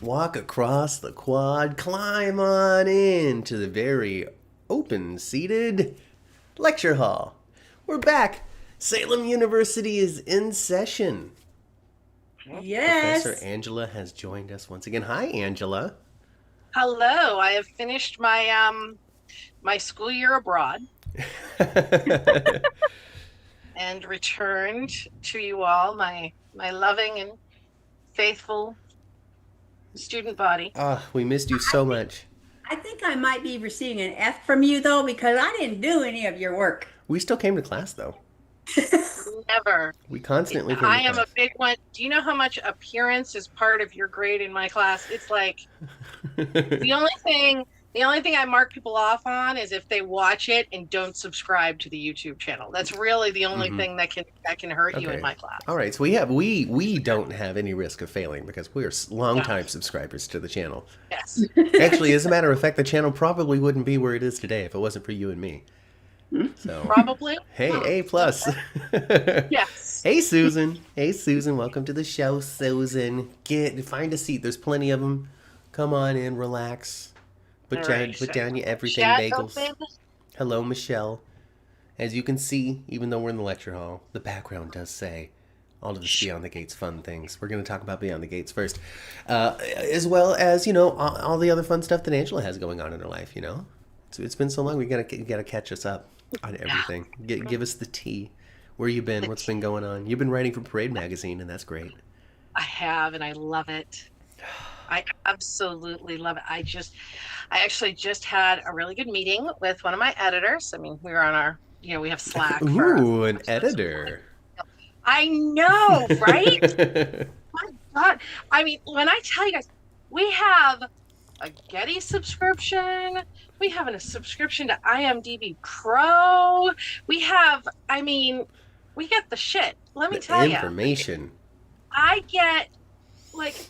walk across the quad, climb on into the very open-seated lecture hall. We're back. Salem University is in session. Yes. Professor Angela has joined us once again. Hi, Angela. Hello, I have finished my school year abroad and returned to you all, my loving and faithful student body. We missed you so much. I think I might be receiving an F from you though because I didn't do any of your work. We still came to class, though. Never. We constantly came to I am class. a big one. Do you know how much appearance is part of your grade in my class? It's like the only thing I mark people off on is if they watch it and don't subscribe to the YouTube channel. That's really the only thing that can hurt you in my class. All right, so we don't have any risk of failing because we're longtime subscribers to the channel. Yes. Actually, as a matter of fact, the channel probably wouldn't be where it is today if it wasn't for you and me. So Probably. hey, A plus. Yes. Hey, Susan. Hey, Susan. Welcome to the show, Susan. Find a seat. There's plenty of them. Come on in, relax. Put down your everything Chat bagels. open. Hello, Michelle. As you can see, even though we're in the lecture hall, the background does say all of this Beyond the Gates fun things. We're going to talk about Beyond the Gates first, as well as all the other fun stuff that Angela has going on in her life. It's been so long. We gotta catch us up on everything. Give us the tea. Where you been? What's been going on? You've been writing for Parade magazine, and that's great. I have, and I love it. I absolutely love it. I actually just had a really good meeting with one of my editors. I mean, we were on our, we have Slack. Ooh, an editor. I know, right? My God. I mean, when I tell you guys, we have a Getty subscription. We have a subscription to IMDb Pro. We get the shit. Let me tell you. Information. I get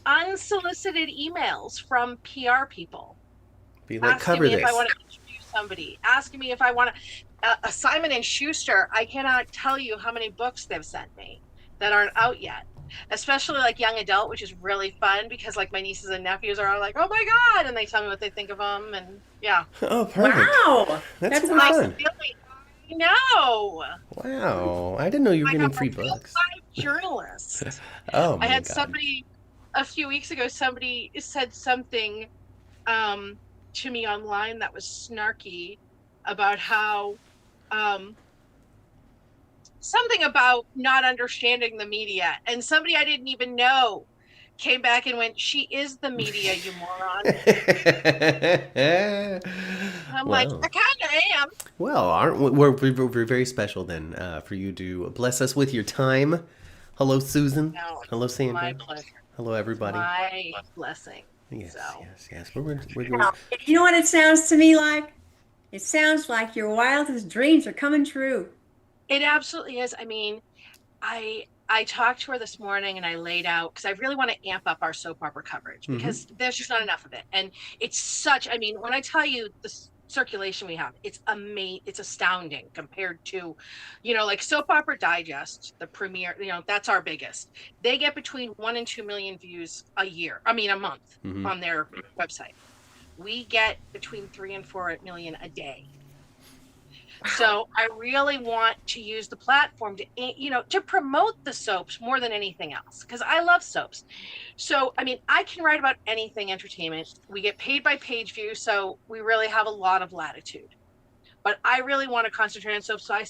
unsolicited emails from PR people. Be like, asking cover me this. if I want to interview somebody, asking me if I want to. Simon and Schuster, I cannot tell you how many books they've sent me that aren't out yet. Especially young adult, which is really fun because my nieces and nephews are all like, "Oh my God," and they tell me what they think of them, and yeah. Oh, perfect. Wow. That's super Awesome. fun. I know. Wow, I didn't know you were getting free books. Journalists. Oh my I had God. somebody a few weeks ago. Somebody said something to me online that was snarky about how something about not understanding the media, and somebody I didn't even know came back and went, "She is the media, you moron." I'm like, I kind of am. Well, we're very special then for you to bless us with your time. Hello, Susan. No, Hello, Sandra. my pleasure. Hello, everybody. My blessing. Yes, So. yes. We're Now, you know what it sounds to me like? It sounds like your wildest dreams are coming true. It absolutely is. I mean, I talked to her this morning and I laid out because I really want to amp up our soap opera coverage because there's just not enough of it. And it's such, I mean, when I tell you the circulation we have, it's astounding compared to, Soap Opera Digest, the premiere, that's our biggest. They get between 1 and 2 million views a month on their website. We get between 3 and 4 million a day. So I really want to use the platform to promote the soaps more than anything else, because I love soaps. So, I mean, I can write about anything entertainment. We get paid by page view, so we really have a lot of latitude. But I really want to concentrate on soaps. So I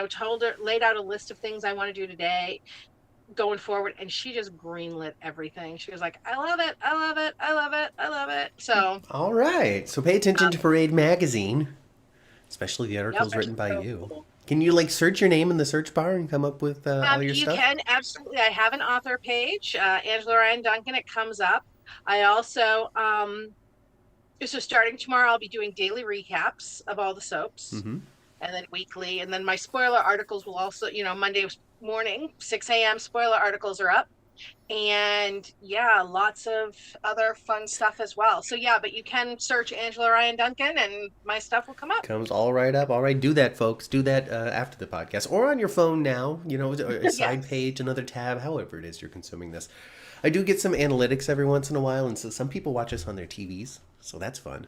told her, laid out a list of things I want to do today going forward, and she just greenlit everything. She was like, I love it, I love it, I love it, I love it. So all right. So pay attention to Parade magazine. Especially the articles written by you. Cool. Can you search your name in the search bar and come up with all your stuff? You can, absolutely. I have an author page, Angela Ryan Duncan. It comes up. I also, so starting tomorrow, I'll be doing daily recaps of all the soaps, and then weekly. And then my spoiler articles will also, Monday morning, 6 a.m. spoiler articles are up. And yeah, lots of other fun stuff as well. So yeah, but you can search Angela Ryan Duncan and my stuff will come up. Comes all right up. All right, do that, folks. Do that after the podcast or on your phone now. A side page, another tab, however it is you're consuming this. I do get some analytics every once in a while, and so some people watch us on their TVs, so that's fun.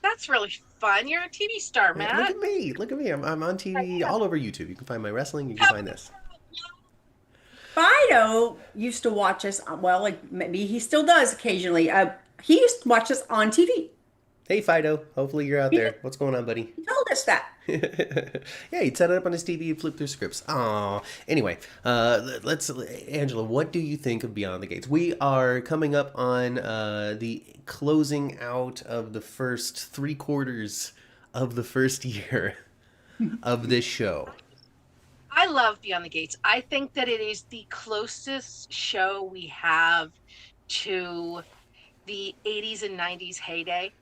That's really fun. You're a TV star, Yeah, look Matt. at me! Look at me! I'm on TV Yeah. all over YouTube. You can find my wrestling. You can find this. Fido used to watch us. Well, like maybe he still does occasionally. He used to watch us on TV. Hey Fido, hopefully you're out He, there. What's going on, buddy? he told us that. Yeah, he'd set it up on his TV and flip through scripts. Aw. Anyway, let's Angela, what do you think of Beyond the Gates? We are coming up on the closing out of the first 3/4 of the first year of this show. I love Beyond the Gates. I think that it is the closest show we have to the 80s and 90s heyday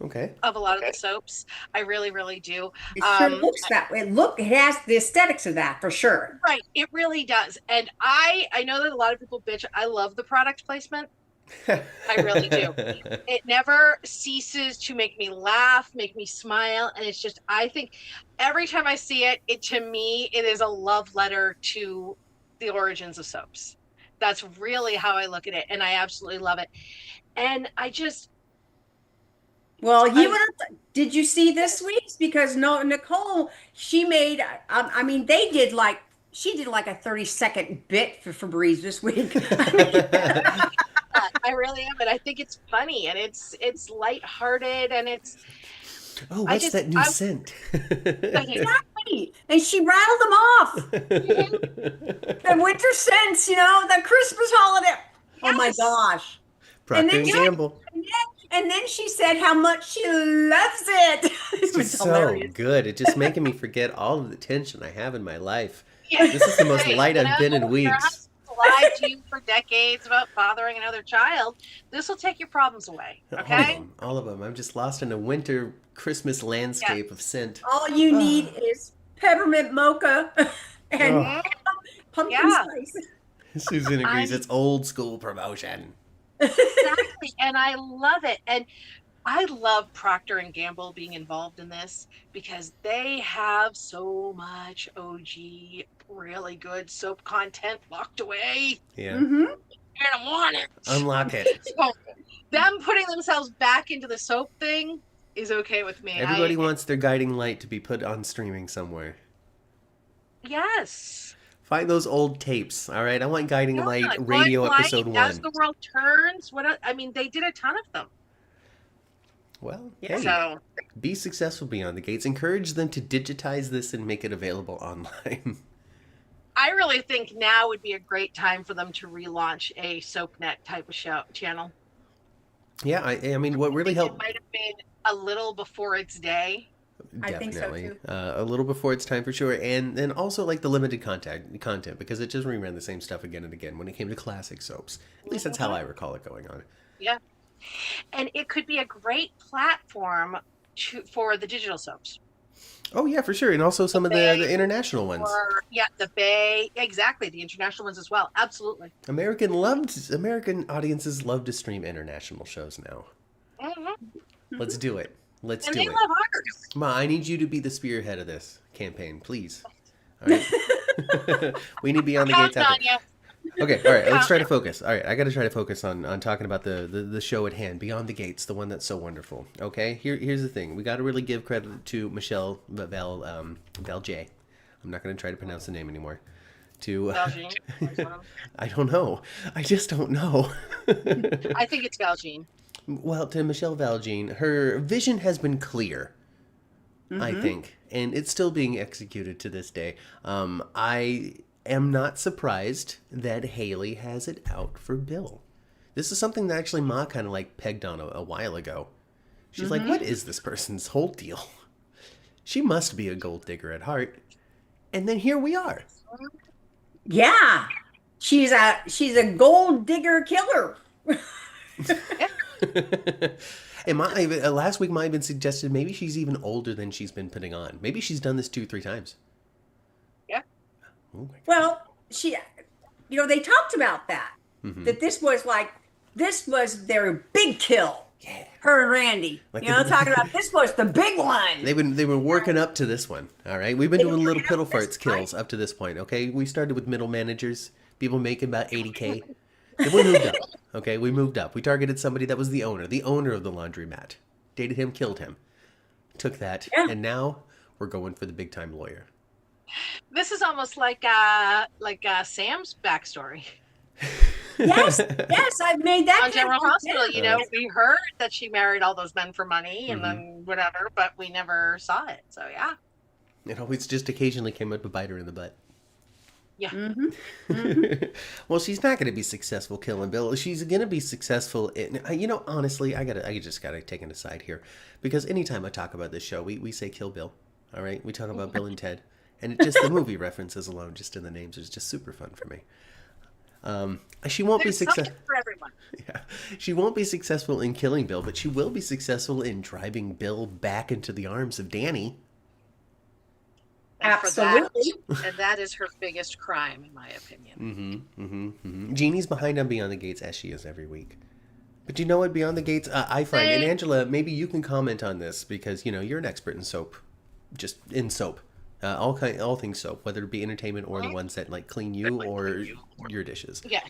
Okay. of a lot of the soaps. I really, really do. It sure looks that way. It has the aesthetics of that for sure. Right, it really does. And I know that a lot of people bitch. I love the product placement. I really do. It never ceases to make me laugh, make me smile, and it's just I think every time I see it, to me it is a love letter to the origins of soaps. That's really how I look at it, and I absolutely love it. And I just Well, did you see this week's? Because no, Nicole, she made. I mean, she did like a 30-second bit for Febreze this week. I really am, and I think it's funny and it's lighthearted and it's Oh, I what's just that new I, scent? Exactly. And she rattled them off. The winter scents, the Christmas holiday. Oh my yes. gosh. Procter and then- Gamble. And then she said how much she loves it. It It's was just so hilarious. good. It's just making me forget all of the tension I have in my life. Yeah. This is the most Right, light I've been in your weeks. husband's lied to you for decades about fathering another child. This will take your problems away. Okay? All of them. I'm just lost in a winter Christmas landscape of scent. All you need is peppermint mocha and Oh. pumpkin Yeah. spice. Susan agrees. It's old school promotion. Exactly. And I love it. And I love Procter and Gamble being involved in this because they have so much OG, really good soap content locked away. Yeah. Mm-hmm. And I want it. Unlock it. So them putting themselves back into the soap thing is okay with me. Everybody wants their guiding light to be put on streaming somewhere. Yes. Find those old tapes, all right? I want Guiding Yeah, Light Going Radio Light, episode As 1. the World Turns. I mean, they did a ton of them. Well, Yeah. hey, So be successful Beyond the Gates. Encourage them to digitize this and make it available online. I really think now would be a great time for them to relaunch a SoapNet type of channel. Yeah, I mean, what really It helped... might have been a little before its day. I think so, Definitely. too. A little before it's time for sure. And then also like the limited content because it just reran the same stuff again and again when it came to classic soaps. At least that's how I recall it going on. Yeah. And it could be a great platform for the digital soaps. Oh, yeah, for sure. And also some of the international ones. Or, yeah, the Bay. Exactly. The international ones as well. Absolutely. American audiences love to stream international shows now. Mm-hmm. Let's do it. Let's And do they it. love ours. Ma, I need you to be the spearhead of this campaign, please. All right. We need Beyond the Gates Counting out on there. you. Okay, all right, let's try to focus. All right, I got to try to focus on talking about the show at hand, Beyond the Gates, the one that's so wonderful. Okay, here's the thing. We got to really give credit to Michelle Valje. I'm not going to try to pronounce the name anymore. Valjean. I don't know. I just don't know. I think it's Valjean. Well, to Michelle Valjean, her vision has been clear, I think, and it's still being executed to this day. I am not surprised that Haley has it out for Bill. This is something that actually Ma kind of like pegged on a while ago. She's like, what is this person's whole deal? She must be a gold digger at heart. And then here we are. Yeah. She's a gold digger killer. And last week might have been suggested maybe she's even older than she's been putting on. Maybe she's done this 2-3 times. Yeah. Oh my God. Well, they talked about that. Mhm. That this was their big kill. Yeah. Her and Randy. Like Talking about this was the big one. They've been working up to this one. All right, we've been They doing were little working piddle up to this farts kills up to this point. Okay, we started with middle managers, people making about 80K. Then we moved up. Okay, we moved up. We targeted somebody that was the owner of the laundromat. Dated him, killed him. Took that, Yeah. and now we're going for the big time lawyer. This is almost like Sam's backstory Yes, yes, I've made that on General connection, Hospital. too. You know, we heard that she married all those men for money and Mhm. then whatever, but we never saw it. So yeah, It always just occasionally came up to bite her in the butt. yeah. Mm-hmm. Well, she's not going to be successful killing Bill. She's going to be successful in, honestly, I just got to take an aside here, because anytime I talk about this show, we say Kill Bill. All right, we talk about Bill and Ted, and just the movie references alone, just in the names, is just super fun for me. She won't There's be successful. something for everyone. Yeah, she won't be successful in killing Bill, but she will be successful in driving Bill back into the arms of Danny. And for Absolutely. that, and that is her biggest crime, in my opinion. Jeannie's behind on Beyond the Gates, as she is every week. But you know what, Beyond the Gates, I find, and Angela, maybe you can comment on this, because you're an expert in soap, just in soap, all things soap, whether it be entertainment or the ones that like clean you or your dishes. Yeah.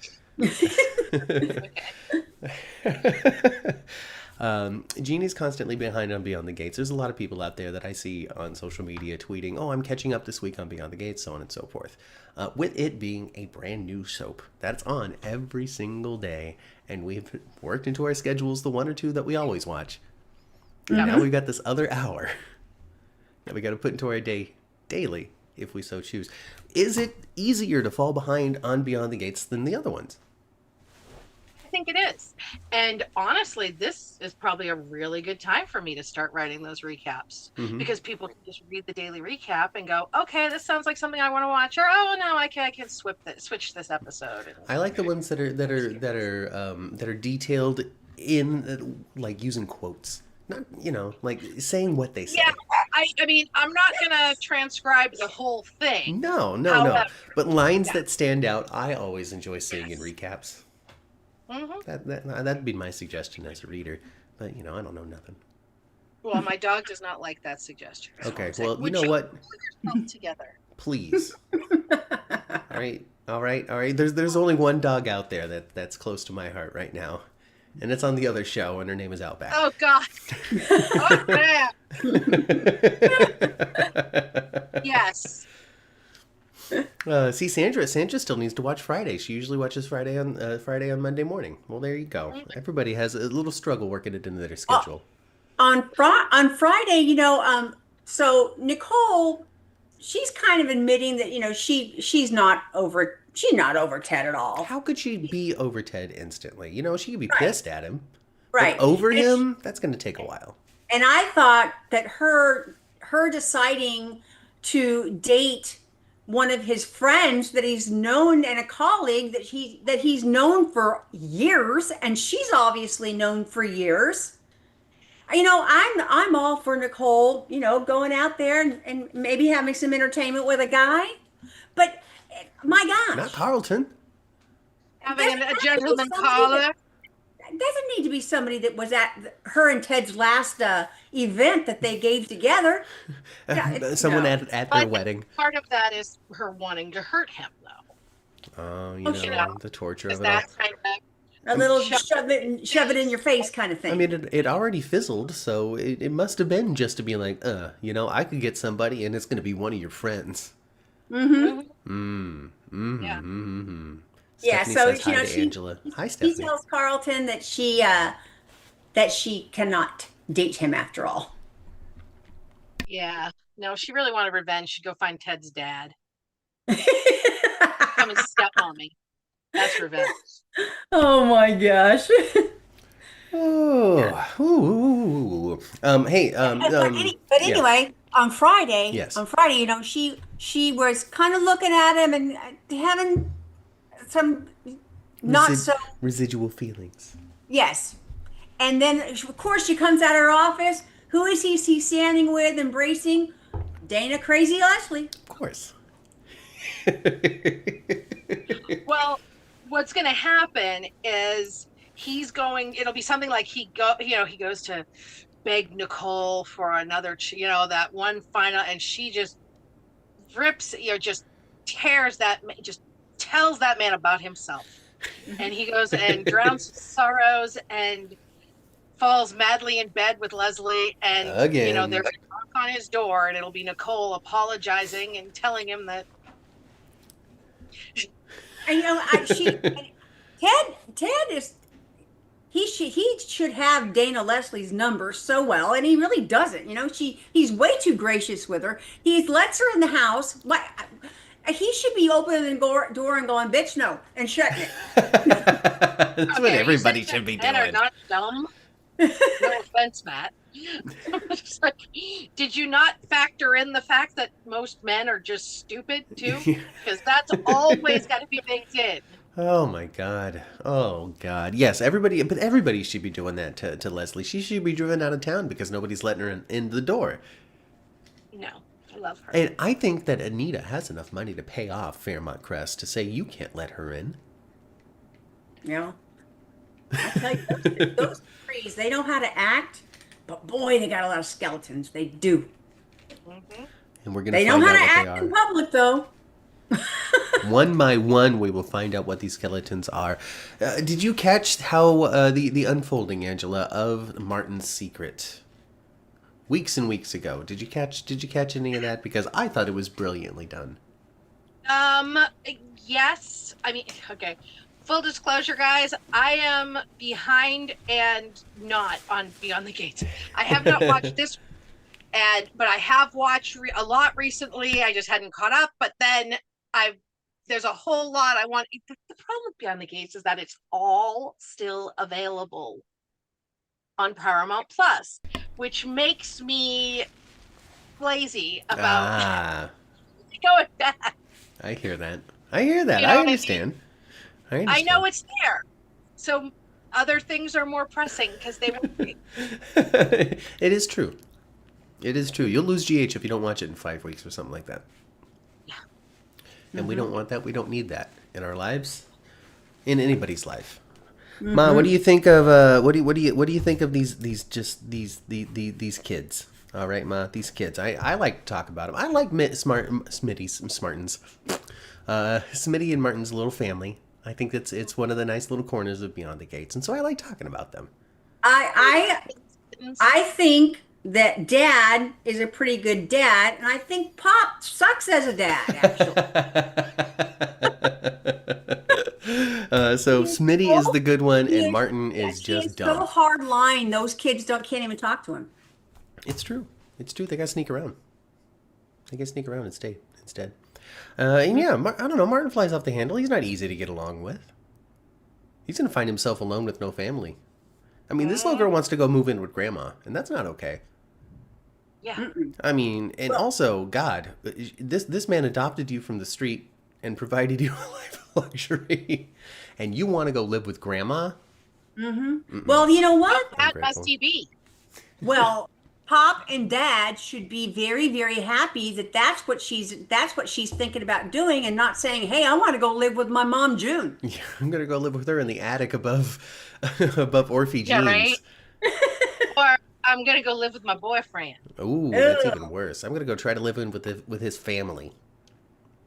Jeannie's constantly behind on Beyond the Gates. There's a lot of people out there that I see on social media tweeting, "Oh, I'm catching up this week on Beyond the Gates," so on and so forth. With it being a brand new soap that's on every single day, and we've worked into our schedules the one or two that we always watch. Yeah. Now we've got this other hour that we got to put into our day daily, if we so choose. Is it easier to fall behind on Beyond the Gates than the other ones? I think it is. And honestly, this is probably a really good time for me to start writing those recaps because people can just read the daily recap and go, okay, this sounds like something I want to watch, or oh no, I can switch this episode. I like the ones that are detailed in like using quotes, not like saying what they say. Yeah, I mean, I'm not gonna transcribe the whole thing. No. However, But lines that stand out, I always enjoy seeing in recaps. That'd be my suggestion as a reader, but I don't know nothing. Well, my dog does not like that suggestion. So Okay, I'm saying, well, you would know what? Put yourself together. Please. All right. There's only one dog out there that's close to my heart right now, and it's on the other show, and her name is Outback. Oh God. Oh man. Yes. See, Sandra still needs to watch Friday. She usually watches Friday on Monday morning. Well, there you go. Everybody has a little struggle working it into their schedule. On Friday, so Nicole, she's kind of admitting that she's not over Ted at all. How could she be over Ted instantly? She could be Right. pissed at him. Right. But over And him, that's going to take a while. And I thought that her deciding to date one of his friends that he's known, and a colleague that he's known for years, and she's obviously known for years. I'm all for Nicole, going out there and maybe having some entertainment with a guy. But my Not gosh, Carlton. Having a Doesn't gentleman have to be caller. doesn't need to be somebody that was at her and Ted's last event that they gave together. Yeah, Someone no. at their But wedding. part of that is her wanting to hurt him, though. Oh, Yeah. the torture Is of it all. that kind of A little shove it in your face kind of thing. I mean, it already fizzled, so it must have been just to be like, I could get somebody, and it's going to be one of your friends. Mm-hmm. Yeah. Yeah, Stephanie so says hi to Angela. Hi, He Stephanie. tells Carlton that she cannot date him after all. Yeah. No, she really wanted revenge. She'd go find Ted's dad. Come and stepmom me. That's revenge. Oh my gosh. Oh, ooh. Hey, But anyway, on Friday, Yes. she was kind of looking at him and having some not so residual feelings. yes. And then of course she comes out of her office. Who is he standing with, embracing? Dana Crazy Leslie. Of course. Well, what's going to happen is it'll be something like he goes to beg Nicole for another, that one final, and she just rips, just tears just tells that man about himself. And he goes and drowns his sorrows and falls madly in bed with Leslie. And, Again. there's a knock on his door, and it'll be Nicole apologizing and telling him that. And Ted is he should have Dana Leslie's number so well, and he really doesn't. He's way too gracious with her. He lets her in the house. He should be opening the door and going, "Bitch, no," and shutting it. That's what everybody should be Men are doing. not dumb. No offense, Matt. Just like, did you not factor in the fact that most men are just stupid too? Because that's always got to be baked in. Oh my God. Oh God. Yes, but everybody should be doing that to Leslie. She should be driven out of town because nobody's letting her in the door. No, I love her. And I think that Anita has enough money to pay off Fairmont Crest to say you can't let her in. Yeah. I tell you, those trees, they know how to act, but boy, they got a lot of skeletons. They do. Mm-hmm. And we're going They to know find how out to what act they in are. public, though. One by one, we will find out what these skeletons are. Did you catch how the unfolding, Angela, of Martin's secret? Weeks and weeks ago. Did you catch any of that? Because I thought it was brilliantly done. Yes. I mean, okay. Full disclosure, guys, I am behind and not on Beyond the Gates. I have not watched this, but I have watched a lot recently. I just hadn't caught up. But then there's a whole lot I want. The problem with Beyond the Gates is that it's all still available on Paramount Plus, which makes me lazy about going back. I hear that. I hear that. You know I what I understand. I know it's there. So other things are more pressing because they won't be. It is true. It is true. You'll lose GH if you don't watch it in 5 weeks or something like that. Yeah. And we don't want that. We don't need that in our lives, in anybody's life. Ma, what do you think of what do you think of these kids? All right, Ma, these kids. I like to talk about them. I like Smitty's Smitty and Martin's little family. I think it's one of the nice little corners of Beyond the Gates, and so I like talking about them. I think that Dad is a pretty good dad, and I think Pop sucks as a dad, actually. So Smitty is the good one, and Martin is just dumb. So hard line. Those kids can't even talk to him. It's true. It's true. They got to sneak around. They can sneak around and stay instead. And yeah, I don't know. Martin flies off the handle. He's not easy to get along with. He's going to find himself alone with no family. I mean, this little girl wants to go move in with Grandma, and that's not okay. Yeah. I mean, and also, God, this man adopted you from the street and provided you a life of luxury, and you want to go live with Grandma? Well, you know what? That must he be. Well, Pop and Dad should be very, very happy that that's what she's thinking about doing, and not saying, "Hey, I want to go live with my mom, June." Yeah, I'm gonna go live with her in the attic above Orphe Jeans. Yeah, right. Or I'm gonna go live with my boyfriend. Ooh, that's even worse. I'm gonna go try to live in with his family.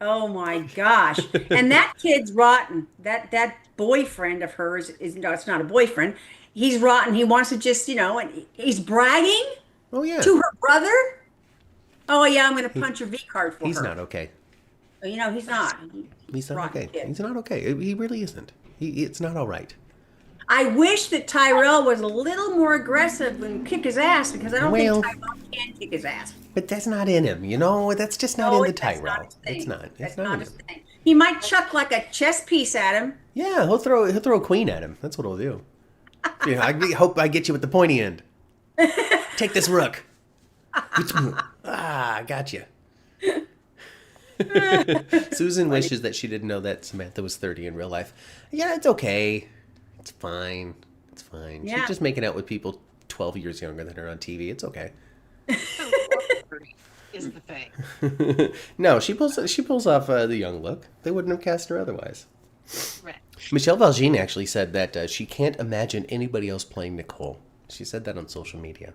Oh my gosh! And that kid's rotten. That boyfriend of hers it's not a boyfriend. He's rotten. He wants to just and he's bragging. Oh yeah. To her brother? Oh yeah, I'm going to punch her V card for He's her. not okay. He's not. He's not okay. Kid. He's not okay. He really isn't. It's not all right. I wish that Tyrell was a little more aggressive and kick his ass, because I don't think Tyrell can kick his ass. But that's not in him, That's just not in the Tyrell. It's not. It's not in him. Thing. He might chuck like a chess piece at him. Yeah, he'll throw a queen at him. That's what he'll do. I hope I get you with the pointy end. Take this rook. I got you. Susan wishes that she didn't know that Samantha was 30 in real life. Yeah, it's okay. It's fine. It's fine. Yeah. She's just making out with people 12 years younger than her on TV. It's okay. Is the thing. No, she pulls off the young look. They wouldn't have cast her otherwise. Right. Michelle Valjean actually said that she can't imagine anybody else playing Nicole. She said that on social media.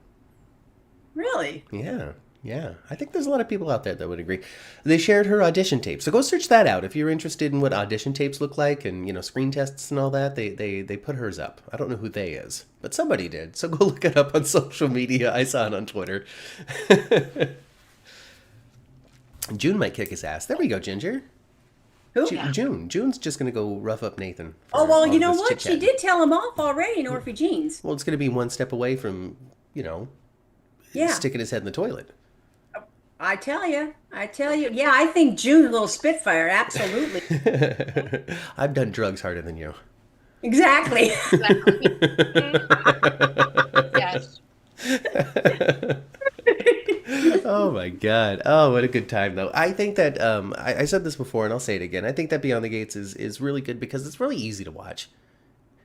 Really? Yeah. Yeah, I think there's a lot of people out there that would agree. They shared her audition tape, so go search that out if you're interested in what audition tapes look like and screen tests and all that. They put hers up. I don't know who they is, but somebody did. So go look it up on social media. I saw it on Twitter. June might kick his ass. There we go, Ginger. Who? June. June's just gonna go rough up Nathan. Oh, well, you know this what? chit-chat. She did tell him off already in Orphy Jeans. Well, it's gonna be one step away from Yeah. sticking his head in the toilet. I tell you. Yeah, I think June a little spitfire. Absolutely. I've done drugs harder than you. Exactly. Exactly. Yes. Oh my God. Oh, what a good time though. I think that I said this before and I'll say it again. I think that Beyond the Gates is really good because it's really easy to watch.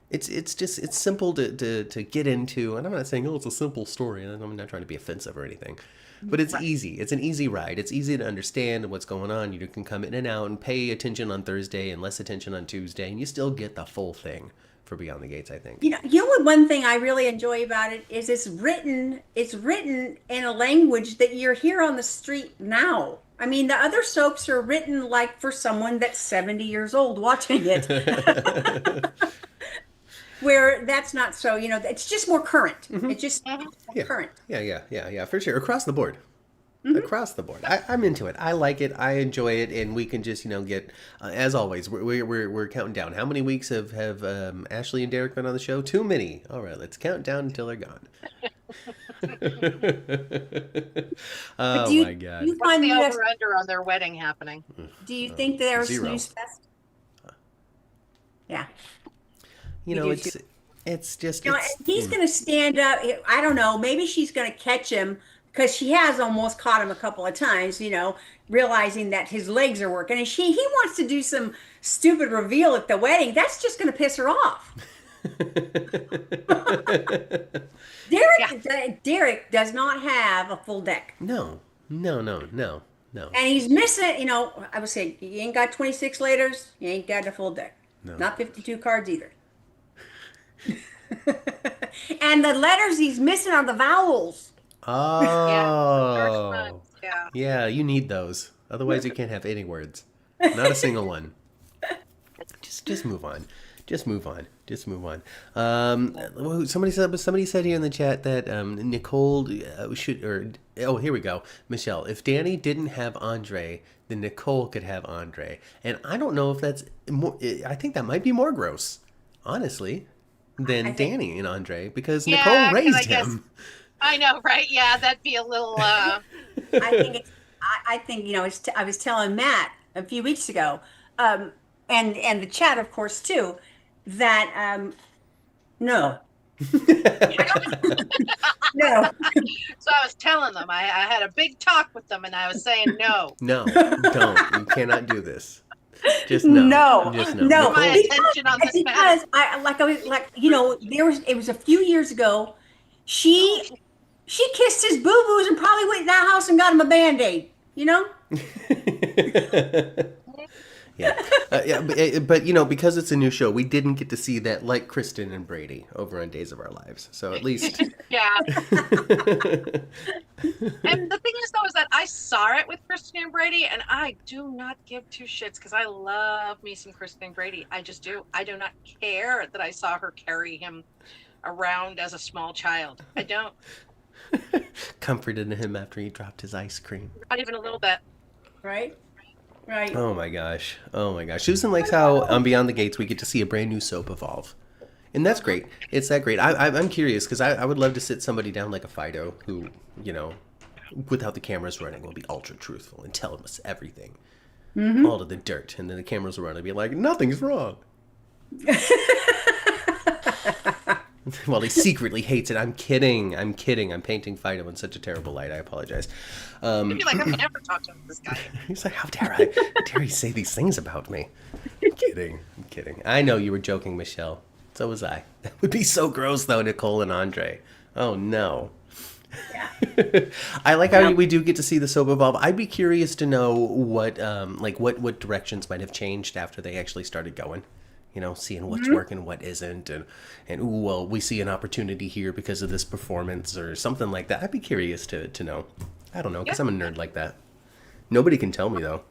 It's simple to get into, and I'm not saying it's a simple story, and I'm not trying to be offensive or anything. But it's easy. It's an easy ride. It's easy to understand what's going on. You can come in and out and pay attention on Thursday and less attention on Tuesday, and you still get the full thing for Beyond the Gates, I think. You know what? One thing I really enjoy about it is it's written in a language that you're here on the street now. I mean, the other soaps are written like for someone that's 70 years old watching it. Where that's not so, it's just more current. It's just more current. Yeah, for sure. Across the board. Across the board. I'm into it. I like it. I enjoy it. And we can just, get, as always, we're counting down. How many weeks have Ashley and Derek been on the show? Too many. All right, let's count down until they're gone. Oh, my God. Do you What's find the the over-under on their wedding happening? Do you think they're a 0. snooze fest? Yeah. It's just... He's going to stand up. I don't know. Maybe she's going to catch him because she has almost caught him a couple of times, realizing that his legs are working. And he wants to do some stupid reveal at the wedding. That's just going to piss her off. Derek does not have a full deck. No. And he's missing, I would say, you ain't got 26 laters, you ain't got a full deck. No. Not 52 cards either. And the letters he's missing are the vowels. Oh. Yeah. Yeah, you need those. Otherwise, you can't have any words. Not a single one. Just move on. Just move on. Somebody said here in the chat that Nicole here we go. Michelle, if Danny didn't have Andre, then Nicole could have Andre. And I don't know if that's more, I think that might be more gross, honestly, than Danny and Andre, because Nicole raised him. I know, right? Yeah, that'd be a little I think I was telling Matt a few weeks ago, and the chat, of course, too, that no. No. So I was telling them, I had a big talk with them, and I was saying no. No, don't. You cannot do this. Just no. No. Just no. No. My attention on this matter. Because it was a few years ago. She kissed his boo-boos and probably went in that house and got him a Band-Aid, Yeah, but because it's a new show, we didn't get to see that, like Kristen and Brady over on Days of Our Lives. So at least, Yeah. And the thing is, though, is that I saw it with Kristen and Brady, and I do not give two shits because I love me some Kristen and Brady. I just do. I do not care that I saw her carry him around as a small child. I don't. comforted him after he dropped his ice cream. Not even a little bit. Right. Oh my gosh. Susan likes how on Beyond the Gates we get to see a brand new soap evolve. And that's great. It's that great. I'm curious because I would love to sit somebody down like a Fido who, without the cameras running, will be ultra truthful and tell us everything. All to the dirt. And then the cameras will run and be like, nothing's wrong. Well, he secretly hates it. I'm kidding. I'm painting Fido in such a terrible light. I apologize. I'd be like, I've never talked to this guy. He's like, how dare he say these things about me? I'm kidding. I know you were joking, Michelle. So was I. That would be so gross, though, Nicole and Andre. Oh, no. Yeah. I like how we do get to see the soap evolve. I'd be curious to know what directions might have changed after they actually started going. Seeing what's working, what isn't, and we see an opportunity here because of this performance or something like that. I'd be curious to know. I don't know, Yeah. because I'm a nerd like that. Nobody can tell me though.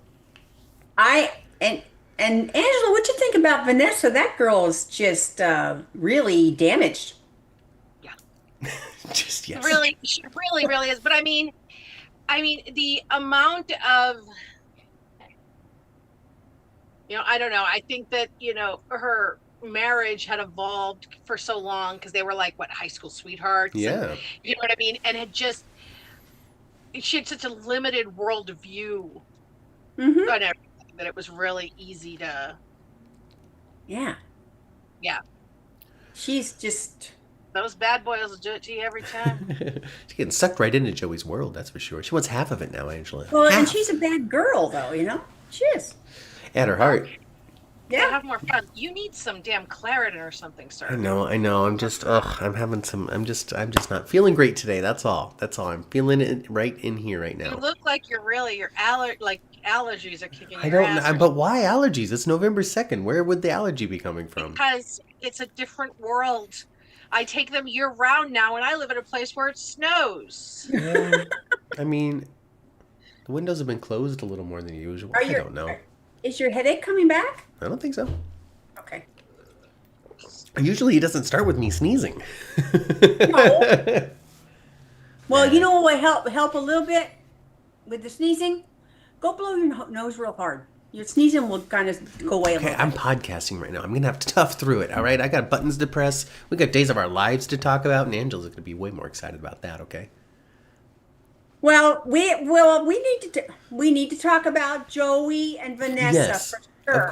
I and Angela, what you think about Vanessa? That girl is just really damaged. Yeah. Just yes. Really, she really, really is. But I mean, the amount of, I don't know. I think that, her marriage had evolved for so long because they were like, what, high school sweethearts, and Yeah. you know what I mean? And she had such a limited worldview Mm-hmm. on everything that it was really easy to, Yeah. yeah, She's just those bad boys will do it to you every time. She's getting sucked right into Joey's world, that's for sure. She wants half of it now, Angela. well, and Half. she's a bad girl though, She is. At her Well, heart. gotta Yeah. have more fun. You need some damn Claritin or something, I sir. know, I know. I'm just, I'm having some. I'm just not feeling great today. That's all. That's all. I'm feeling it right in here right You now. look like your allergies are kicking I your don't. ass, or But why allergies? It's November 2nd. Where would the allergy be coming from? because it's a different world. I take them year round now, and I live in a place where it snows. Yeah. I mean, the windows have been closed a little more than usual. Are I your don't know. Is your headache coming back? I don't think so. Okay. Usually, it doesn't start with me sneezing. No. Well, you Yeah. know what will help a little bit with the sneezing? Go blow your nose real hard. Your sneezing will kind of go away a Okay, little I'm bit. podcasting right now. I'm gonna have to tough through it. All right, I got buttons to press. We got days of our lives to talk about, and Angela's gonna be way more excited about that. Okay. Well, we need to talk about Joey and Vanessa Yes, for sure.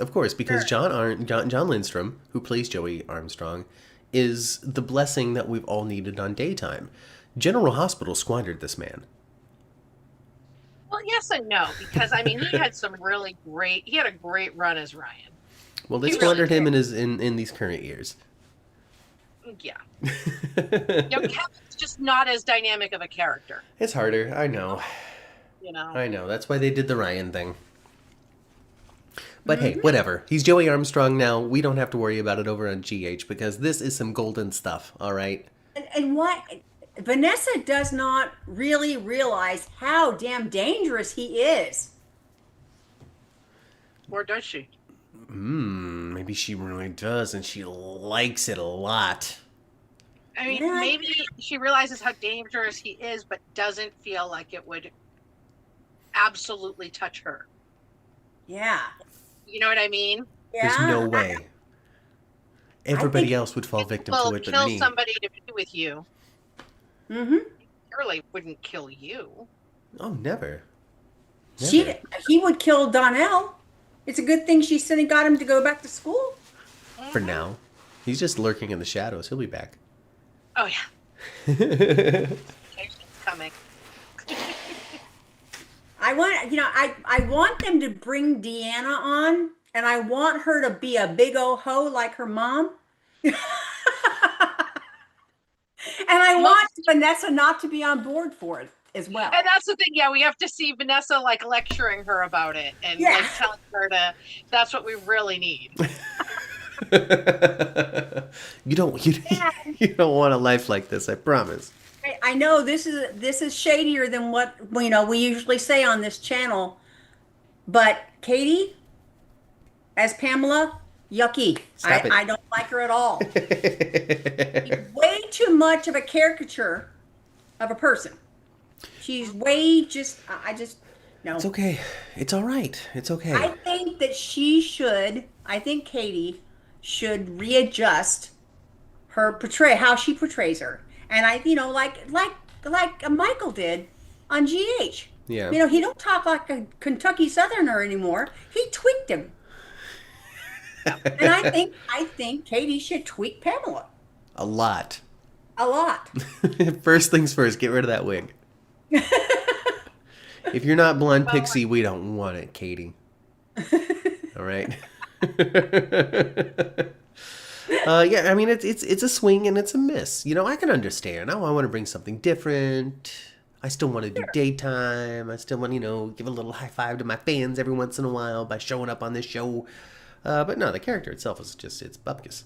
of course, because Sure. John Lindstrom, who plays Joey Armstrong, is the blessing that we've all needed on daytime. General Hospital squandered this man. Well, yes and no, because I mean, he had a great run as Ryan. Well, they He really squandered him did. in these current years. Yeah. Kevin's just not as dynamic of a character, It's harder. I know. you know. I know. That's why they did the Ryan thing. But hey, Mhm. whatever. He's Joey Armstrong now. We don't have to worry about it over on GH because this is some golden stuff, all right? And what Vanessa does not really realize how damn dangerous he is. Or does she? Maybe she really does, and she likes it a lot. I mean, Yeah. maybe she realizes how dangerous he is, but doesn't feel like it would absolutely touch her. Yeah. You know what I mean? There's Yeah. no way. Everybody think else would fall victim Will to it but kill me. somebody to be with you. Mm-hmm. Surely wouldn't kill you. Oh, never. She Never. he would kill Donnell. It's a good thing she said he got him to go back to school. For now. He's just lurking in the shadows. He'll be back. Oh yeah, occasionally it's coming. I want them to bring Deanna on, and I want her to be a big old hoe like her mom. And I want Vanessa not to be on board for it as well. And that's the thing. Yeah, we have to see Vanessa like lecturing her about it and Yeah. like telling her to. That's what we really need. you don't you, you don't want a life like this, I promise. I know this is shadier than what we usually say on this channel, but Katie as Pamela, yucky. Stop it. I don't like her at all. She's way too much of a caricature of a person. She's way just I just no. It's okay. It's all right. It's okay. I think that I think Katie should readjust her how she portrays her. And like Michael did on GH. Yeah. He don't talk like a Kentucky Southerner anymore. He tweaked him. And I think Katie should tweak Pamela A lot. a lot. First things first, get rid of that wig. If you're not blonde pixie, we don't want it, Katie. All right. Yeah, I mean it's a swing and it's a miss. I can understand. Now I want to bring something different. I still want to do daytime. I still want to give a little high five to my fans every once in a while by showing up on this show. But no, the character itself is it's bupkis.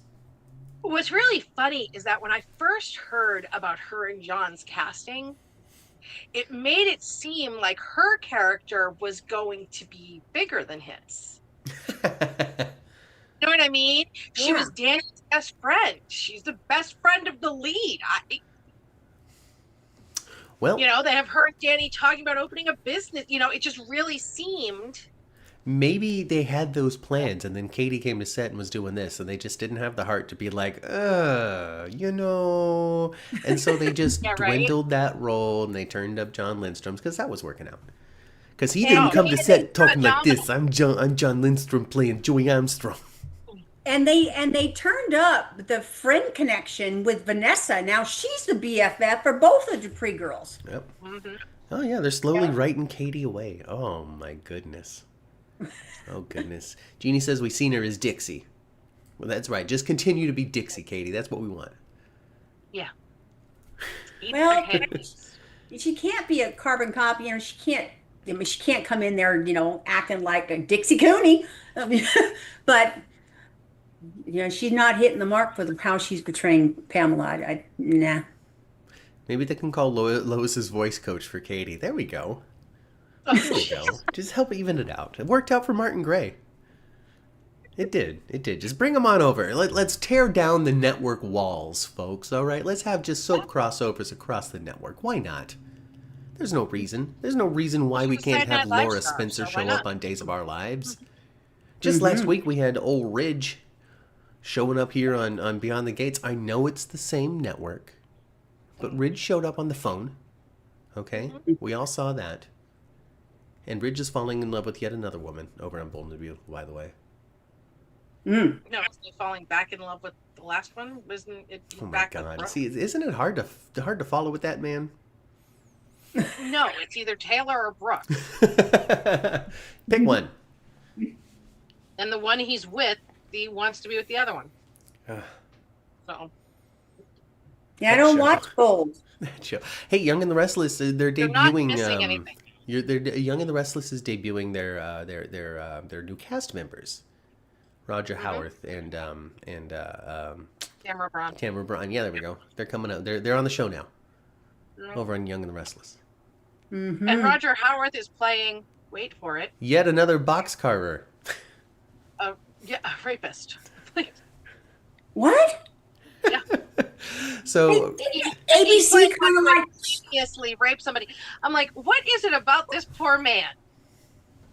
What's really funny is that when I first heard about her and John's casting, it made it seem like her character was going to be bigger than his. You know what I mean? She Yeah. was Danny's best friend. She's the best friend of the lead. Well, You know, they have her and Danny talking about opening a business. You know, it just really seemed. maybe they had those plans, and then Katie came to set and was doing this, and they just didn't have the heart to be like, you know. And so they just Yeah, right? dwindled that role, and they turned up John Lindstrom's because that was working out. Because he Yeah, didn't come to they set got talking like John- this. I'm John Lindstrom playing Joey Armstrong. And they turned up the friend connection with Vanessa. Now she's the BFF for both of the Dupree girls. Yep. Mhm. Oh yeah, they're slowly Yeah. writing Katie away. Oh my goodness. Oh goodness. Jeannie says we seen her as Dixie. Well, that's right. Just continue to be Dixie, Katie. That's what we want. Yeah. Eat Well, my head. she can't be a carbon copy, and she can't. I mean, she can't come in there, acting like a Dixie Cooney. I mean, but she's not hitting the mark for how she's portraying Pamela. Nah. Maybe they can call Lois's voice coach for Katie. There we go. There we go. Just help even it out. It worked out for Martin Gray. It did. It did. Just bring him on over. Let's tear down the network walls, folks. All right. Let's have just soap crossovers across the network. Why not? There's no reason. There's no reason why we can't have Saturday Night Live Laura star, Spencer so why show not? up on Days of Our Lives. Just last week we had old Ridge showing up here on Beyond the Gates. I know it's the same network, but Ridge showed up on the phone. Okay? We all saw that. And Ridge is falling in love with yet another woman over on Bold and the Beautiful, by the way. No, isn't he falling back in love with the last one? Wasn't it Oh my back with God! Brooke? See, isn't it hard to follow with that man? No, it's either Taylor or Brooke. Pick one. And the one he's with, he wants to be with the other one. Ugh. So Yeah, I don't Sure. watch Bold. Show. Hey, Young and the Restless, they're they're not debuting. missing anything. Young and the Restless is debuting their new cast members, Roger Howarth and Tamara Braun. Tamara Braun. Yeah, there we go. They're coming out. They're on the show now, over on Young and the Restless. Mm-hmm. And Roger Howarth is playing, wait for it, Yet another boxcarver. a rapist. What? Yeah. So He's ABC like, kind of like, seriously rape somebody. I'm like, what is it about this poor man?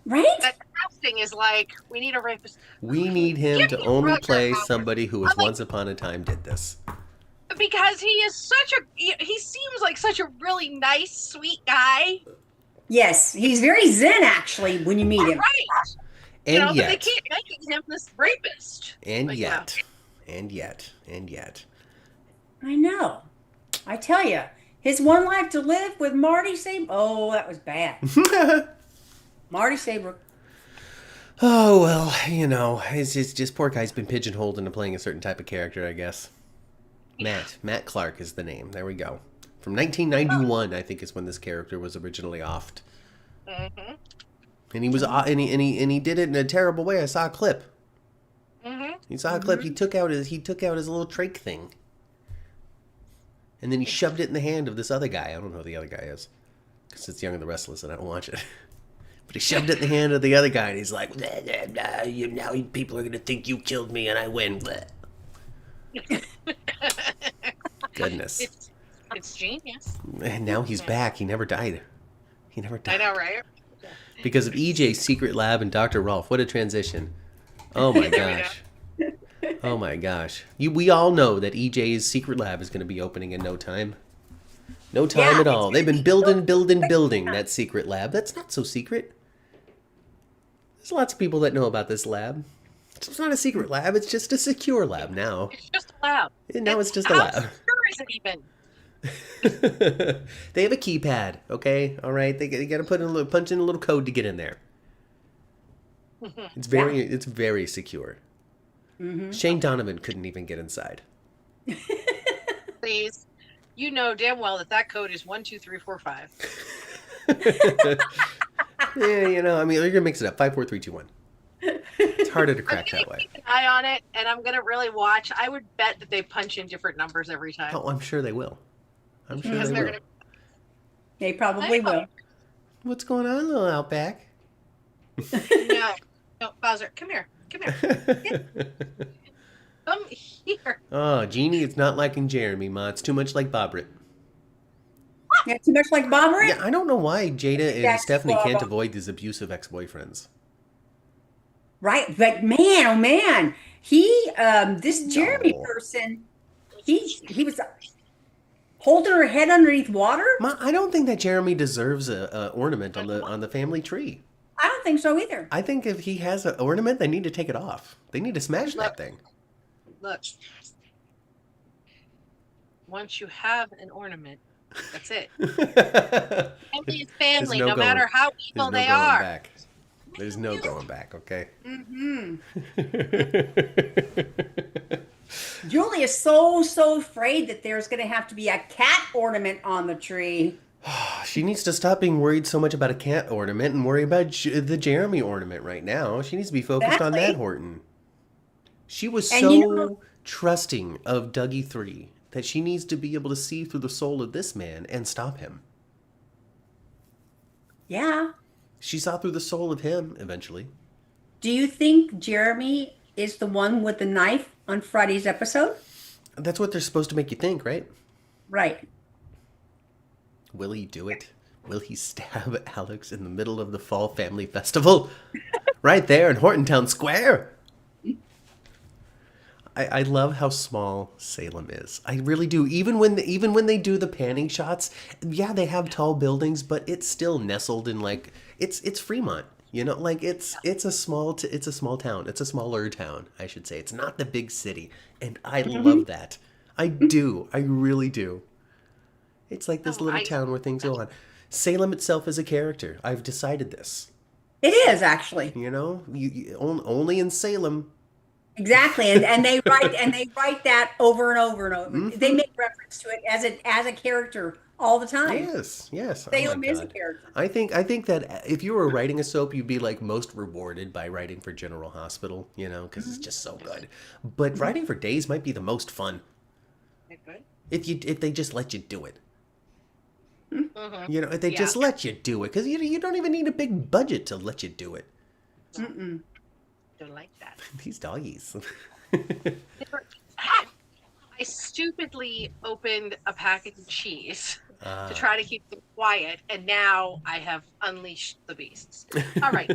right? That casting is like, we need a rapist. we need him Give to me only Roger play Howard. somebody who was I'm like- once upon a time did this. Because he is he seems like such a really nice, sweet guy. Yes, he's very zen actually when you meet him. Right. And But they yet, keep making him this rapist. and But yet, and yet, and yet. I know. I tell you, his One Life to Live with Marty Saber. Oh, that was bad. Marty Saber. Oh, well, it's just poor guy's been pigeonholed into playing a certain type of character, I guess. Matt Clark is the name. There we go. From 1991, I think is when this character was originally offed. Mm-hmm. And he was and he did it in a terrible way. I saw a clip. Mm-hmm. You saw a clip. He took out his little trach thing. And then he shoved it in the hand of this other guy. I don't know who the other guy is. Because it's Young and the Restless and I don't watch it. But he shoved it in the hand of the other guy and he's like, blah, blah, blah, now people are going to think you killed me and I win. Blah. Goodness. It's genius. And now he's back. He never died. He never I died. know, right? Because of EJ's Secret Lab and Dr. Rolf. What a transition. Oh my gosh. Oh my gosh. We all know that EJ's Secret Lab is going to be opening in no time. No time Yeah, at all. it's They've been gonna be building that secret lab. That's not so secret. There's lots of people that know about this lab. It's not a secret lab. It's just a secure lab now. It's just a lab. And now it's just a How lab. secure is it even? They have a keypad, okay? All right, they got to punch in a little code to get in there. It's very secure. Shane Donovan couldn't even get inside. Please. You know damn well that code is 12345. Yeah, I mean, you're gonna mix it up. 5, 4, 3, 2, 1. It's harder to crack that way. Keep an eye on it, and I'm gonna really watch. I would bet that they punch in different numbers every time. Oh, I'm sure they will. I'm sure Because they they're will. gonna. They I probably will. hope. What's going on, little Outback? No, no, Bowser, come here. Come here. Come here. Oh, Jeannie, it's not liking Jeremy, Ma. It's too much like Bobrit. Yeah, too much like Bobbert? Yeah, I don't know why Jada and That's Stephanie can't avoid these abusive ex-boyfriends. right. But man, oh man, this Jeremy No. person, he was holding her head underneath water. Ma, I don't think that Jeremy deserves a ornament on the family tree. I don't think so either. I think if he has an ornament, they need to take it off. They need to smash that Look, thing. look. Once you have an ornament, that's it. Family is family, no no going- matter how There's evil no they going are. back. There's no going back, okay? Hmm. Julie is so afraid that there's going to have to be a cat ornament on the tree. She needs to stop being worried so much about a cat ornament and worry about the Jeremy ornament right now. She needs to be focused on that, Exactly. Horton. She was And so you know, trusting of Dougie 3 that she needs to be able to see through the soul of this man and stop him. yeah. She saw through the soul of him eventually. Do you think Jeremy is the one with the knife on Friday's episode? That's what they're supposed to make you think, right? Right. Will he do it? Will he stab Alex in the middle of the Fall Family Festival? Right there in Horton Town Square. I love how small Salem is. I really do. Even when they do the panning shots, yeah, they have tall buildings, but it's still nestled in like it's Fremont. You know, like it's a small town. It's a smaller town, I should say. It's not the big city, and I love that. I do. I really do. It's like this Oh, little I town where things go on. Salem itself is a character. I've decided this. It is actually. You know, only in Salem. Exactly. And they write that over and over and over. They make reference to it as a character all the time. Yes, yes. Oh Salem my is a God. character. I think that if you were writing a soap, you'd be like most rewarded by writing for General Hospital, you know, because it's just so good. But writing for Days might be the most fun Good. if they just let you do it. Mm-hmm. You know, if they just let you do it, because you don't even need a big budget to let you do it. Mm-mm. Don't like that. These doggies. I stupidly opened a packet of cheese to try to keep them quiet, and now I have unleashed the beasts. All right.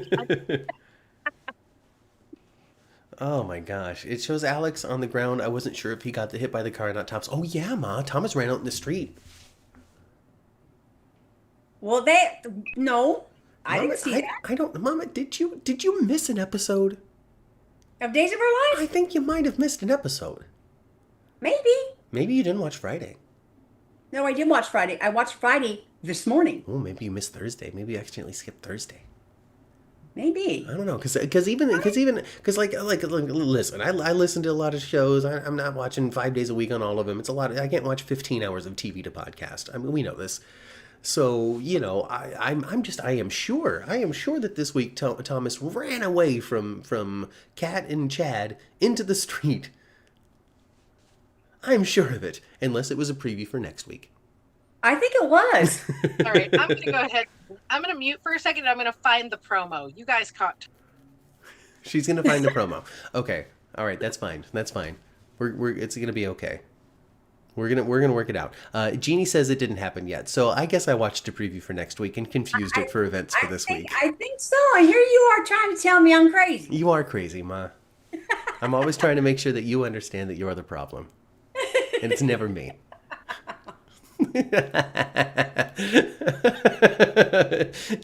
Oh my gosh. It shows Alex on the ground. I wasn't sure if he got hit by the car or not. Thomas. Oh yeah, Ma. Thomas ran out in the street. Well, no, I Mama, didn't see that. I don't. Mama, did you miss an episode? Of Days of Our I Life? think you might have missed an episode. Maybe. Maybe you didn't watch Friday. No, I did watch Friday. I watched Friday this morning. Oh, maybe you missed Thursday. Maybe you accidentally skipped Thursday. Maybe. I don't know, because listen, I listen to a lot of shows. I'm not watching 5 days a week on all of them. It's a lot. I can't watch 15 hours of TV to podcast. I mean, we know this. So you know, I am sure that this week Thomas ran away from Kat and Chad into the street. I'm sure of it, unless it was a preview for next week. I think it was. All right. I'm going to go ahead. I'm going to mute for a second. I'm going to find the promo. You guys caught. She's gonna find the promo. Okay, all right, that's fine. That's fine. It's gonna be okay. We're gonna work it out. Jeannie says it didn't happen yet, so I guess I watched a preview for next week and confused it for events for this week. I think so. And here you are trying to tell me I'm crazy. You are crazy, Ma. I'm always trying to make sure that you understand that you're the problem, and it's never me.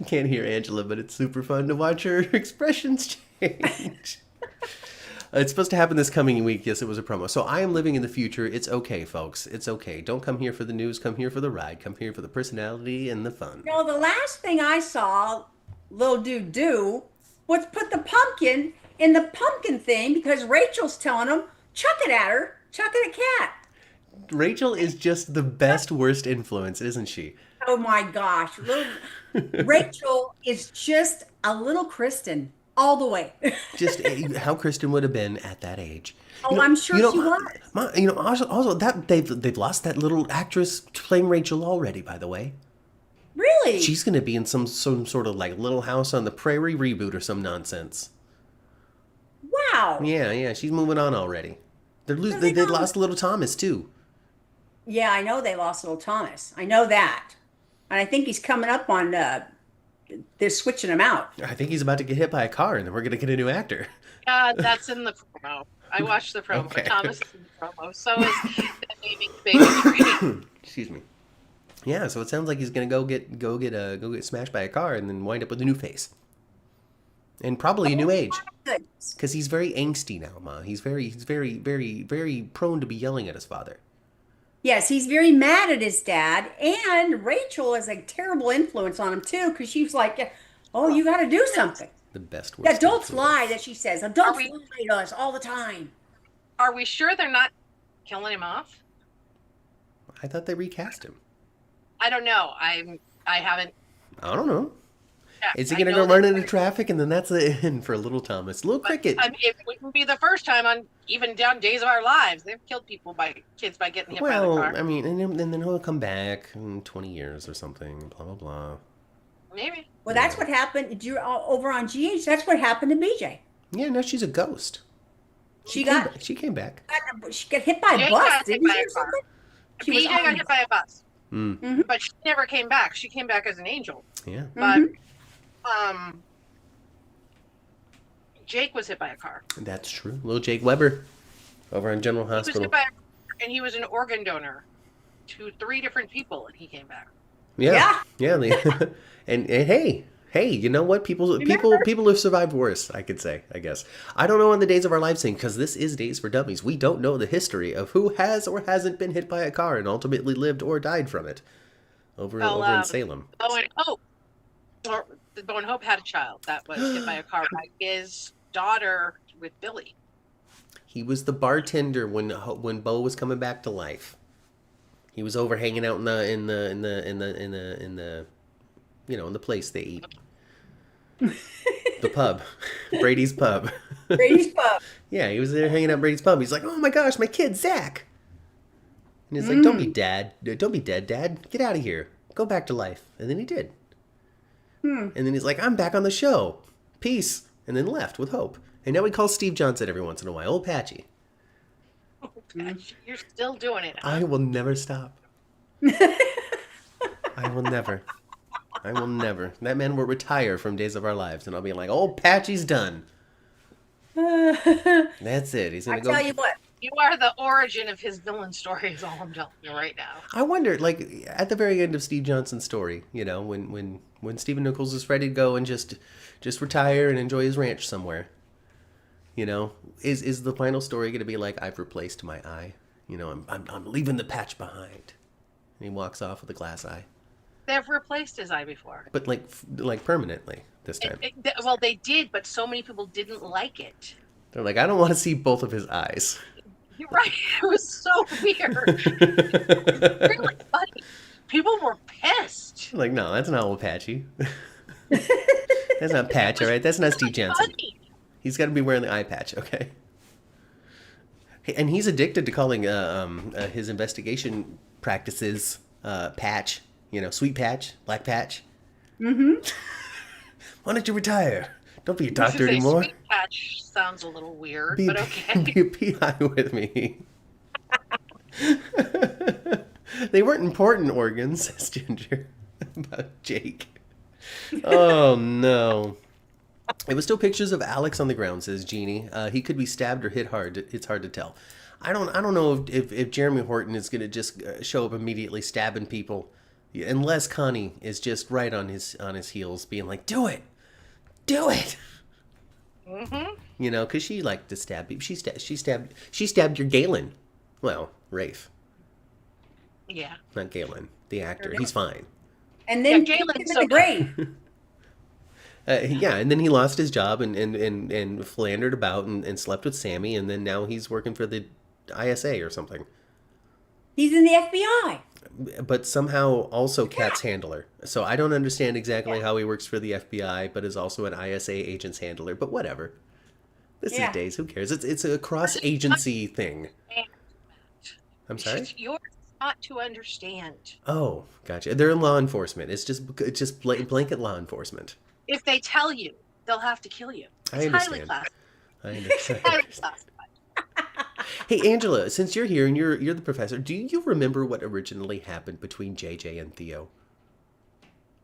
Can't hear Angela, but it's super fun to watch her expressions change. It's supposed to happen this coming week. Yes, it was a promo. So I am living in the future. It's okay, folks. It's okay. Don't come here for the news. Come here for the ride. Come here for the personality and the fun. No, the last thing I saw, little dude do, was put the pumpkin in the pumpkin thing because Rachel's telling him, chuck it at her, chuck it at Cat. Rachel is just the best, worst influence, isn't she? Oh my gosh. Rachel is just a little Kristen all the way. Just how Kristen would have been at that age. Oh, I'm sure she was. Also that they've lost that little actress playing Rachel already, by the way. Really? She's gonna be in some sort of like Little House on the Prairie reboot or some nonsense. Wow. Yeah, yeah, she's moving on already. So they They don't. lost little Thomas too. Yeah, I know they lost little Thomas. I know that. And I think he's coming up on they're switching him out. I think he's about to get hit by a car, and then we're gonna get a new actor. That's in the promo. I watched the promo. Okay. Thomas is in the promo. So is the naming baby tree. Excuse me. Yeah, so it sounds like he's gonna go get smashed by a car, and then wind up with a new face, and probably a new age, Good. because he's very angsty now, Ma. Very prone to be yelling at his father. Yes, he's very mad at his dad, and Rachel is a terrible influence on him too, because she's like, "Oh, you got to do something." The best The worst adults influence. lie that she says. Adults we- lie to us all the time. Are we sure they're not killing him off? I thought they recast him. I don't know. I haven't. I don't know. checked. Is he I gonna know go run that- into traffic, and then that's the end for little Thomas, little cricket? I mean, it wouldn't be the first time on even down Days of Our Lives. They've killed kids by getting hit by the Well, car. I mean, and then he'll come back in 20 years or something. Blah blah blah. Maybe. Well, that's what happened. Over on GH. That's what happened to BJ. Yeah, now she's a ghost. She got She came back. she got hit by a Jake bus, got hit didn't by she, a or car. something? She was BJ got on- hit by a bus, Mm, but she never came back. She came back as an angel. yeah, But Jake was hit by a car. that's true. Little Jake Weber, over on General He was Hospital. hit by a car, and he was an organ donor to 3 different people, and he came back. Yeah, yeah. And hey, you know what? People have survived worse. I could say, I guess. I don't know on the Days of Our Lives thing, because this is Days for Dummies. We don't know the history of who has or hasn't been hit by a car and ultimately lived or died from it. Over in Salem. Bowen Hope, or Bowen Hope had a child that was hit by a car by his daughter with Billy. He was the bartender when Bo was coming back to life. He was over hanging out in the in the place they eat. The pub. Brady's pub. Brady's pub. Yeah, he was there hanging out at Brady's pub. He's like, "Oh my gosh, my kid Zach." And he's like, "Don't be dead, Dad. Get out of here. Go back to life." And then he did. And then he's like, "I'm back on the show. Peace." And then left with hope. And now he calls Steve Johnson every once in a while. Old Patchy. Oh, gosh, you're still doing it. I will never stop. I will never. That man will retire from Days of Our Lives, and I'll be like, "Old Patchy's done." That's it. He's gonna I go. tell you what. You are the origin of his villain story, is all I'm telling you right now. I wonder, like at the very end of Steve Johnson's story, when Stephen Nichols is ready to go and just retire and enjoy his ranch somewhere, is the final story going to be like, "I've replaced my eye, I'm leaving the patch behind," and he walks off with a glass eye, They've replaced his eye before. but like permanently this time. Well, they did, but so many people didn't like it. They're like, "I don't want to see both of his eyes." You're right. It was so weird. Really funny. People were pissed. Like, no, that's not old Patchy. That's not Patch, all right? That's not Steve Johnson. Funny. He's got to be wearing the eye patch, okay? Hey, and he's addicted to calling his investigation practices Patch. Sweet Patch, Black Patch. Mm-hmm. Why don't you retire? Don't be a doctor Say anymore. Sweet patch sounds a little weird, Be, but okay. be a PI with me. They weren't important organs, says Ginger about Jake. Oh no. It was still pictures of Alex on the ground, says Jeannie. He could be stabbed or hit hard. It's hard to tell. I don't know if Jeremy Horton is going to just show up immediately stabbing people, unless Connie is just right on his heels, being like, "Do it, do it." Mm-hmm. Because she liked to stab people. She stabbed your Galen. Well, Rafe, Yeah. not Galen, the actor. He's fine. And then Yeah, kicked Galen's him in so the grave. Yeah, and then he lost his job and philandered about and slept with Sammy, and then now he's working for the ISA or something. He's in the FBI. But somehow also Kat's handler. So I don't understand exactly how he works for the FBI, but is also an ISA agent's handler. But whatever. This Yeah. is Days. Who cares? It's a cross agency thing. I'm sorry. not to understand. Oh, gotcha. They're in law enforcement. It's just blanket law enforcement. If they tell you, they'll have to kill you. I It's highly understand. classified. I understand. Highly classified. Hey, Angela, since you're here and you're the professor, do you remember what originally happened between JJ and Theo?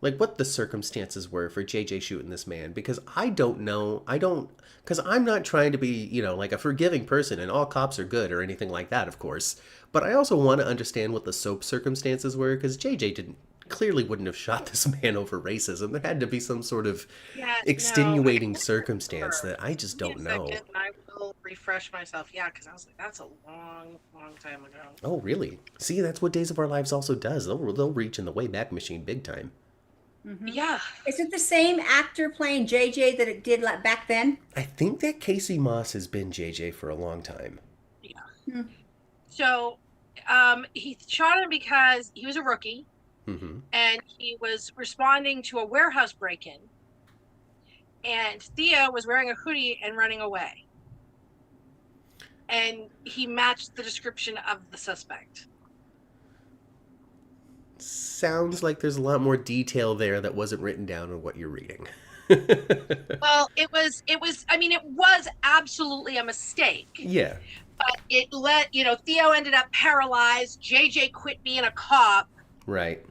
Like what the circumstances were for JJ shooting this man? Because I don't know. Because I'm not trying to be, like a forgiving person and all cops are good or anything like that, of course. But I also want to understand what the soap circumstances were because JJ clearly wouldn't have shot this man over racism. There had to be some sort of Yeah, no, extenuating circumstance that I just give me don't a know. second, and I will refresh myself. Yeah, because I was like, that's a long, long time ago. Oh, really? See, that's what Days of Our Lives also does. They'll reach in the Wayback Machine big time. Yeah. Is it the same actor playing JJ that it did like back then? I think that Casey Moss has been JJ for a long time. Yeah. So, he shot him because he was a rookie. Mm-hmm. And he was responding to a warehouse break-in, and Theo was wearing a hoodie and running away, and he matched the description of the suspect. Sounds like there's a lot more detail there that wasn't written down in what you're reading. Well, it was I mean, it was absolutely a mistake, Yeah. but it Theo ended up paralyzed. JJ quit being a cop, Right.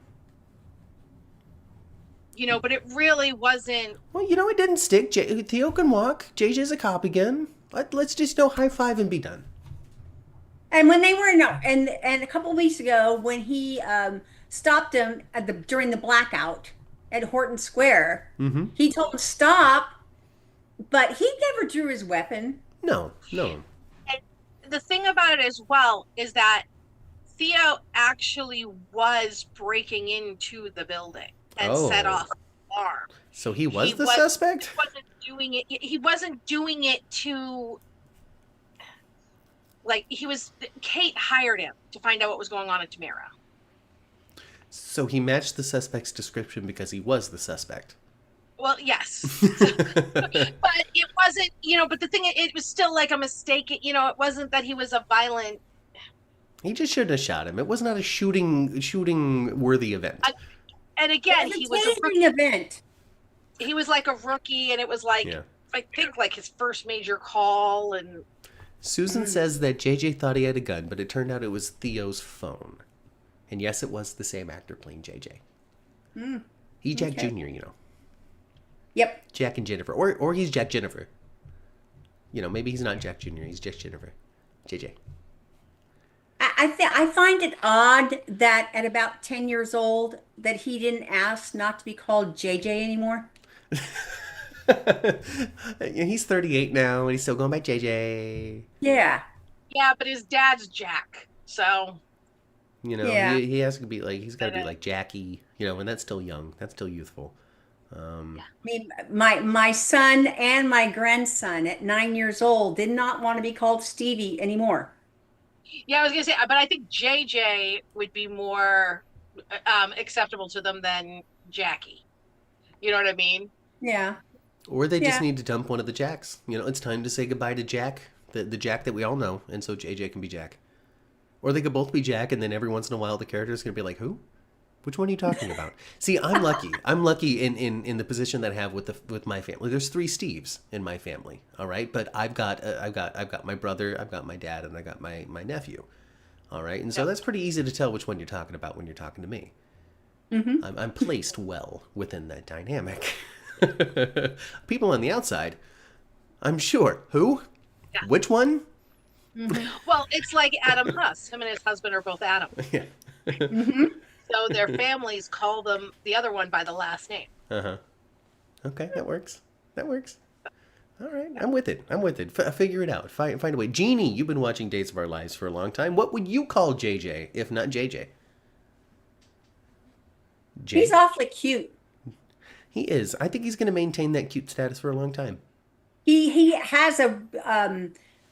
but it really wasn't. Well, it didn't stick. Theo can walk. JJ's a cop again. Let's just high five and be done. And when they were and a couple of weeks ago, when he stopped him during the blackout at Horton Square, Mm-hmm. he told him stop, but he never drew his weapon. No. And the thing about it as well is that Theo actually was breaking into the building and set off the alarm. So he was the suspect? He wasn't doing it to, Kate hired him to find out what was going on at Tamara. So he matched the suspect's description because he was the suspect. Well, yes. But it wasn't, but the thing, it was still like a mistake. It wasn't that he was a violent. He just shouldn't have shot him. It was not a shooting worthy event. And again, It he was was a tasing event. he was like a rookie, and it was like, Yeah. I think like his first major call. And Susan says that JJ thought he had a gun, but it turned out it was Theo's phone. And yes, it was the same actor playing JJ. He's Jack Okay. Jr., Yep. Jack and Jennifer. Or he's Jack Jennifer. Maybe he's not Jack Jr., he's just Jennifer. JJ. I find it odd that at about 10 years old that he didn't ask not to be called JJ anymore. He's 38 now, and he's still going by JJ. Yeah. yeah, but his dad's Jack, so Yeah. He has to be like, he's got to be like Jackie, and that's still young. That's still youthful. I mean, my son and my grandson at 9 years old did not want to be called Stevie anymore. yeah, I was gonna say, but I think JJ would be more acceptable to them than Jackie. You know what I mean? Yeah. Or they just Yeah. need to dump one of the Jacks. It's time to say goodbye to Jack, the Jack that we all know, and so JJ can be Jack. Or they could both be Jack, and then every once in a while the character's going to be like, who? Which one are you talking about? See, I'm lucky. I'm lucky in the position that I have with my family. There's 3 Steves in my family, all right? But I've got my brother, I've got my dad, and I got my nephew, all right? And so that's pretty easy to tell which one you're talking about when you're talking to me. Mm-hmm. I'm placed well within that dynamic. People on the outside, I'm sure. Who? Yeah. Which one? Well, it's like Adam Huss. Him and his husband are both Adam. Yeah. So their families call them the other one by the last name. Uh-huh. Okay, that works. All right, I'm with it. Figure it out. Find a way. Jeannie, you've been watching Days of Our Lives for a long time. What would you call JJ if not JJ? Jay? He's awfully cute. He is. I think he's going to maintain that cute status for a long time. He has a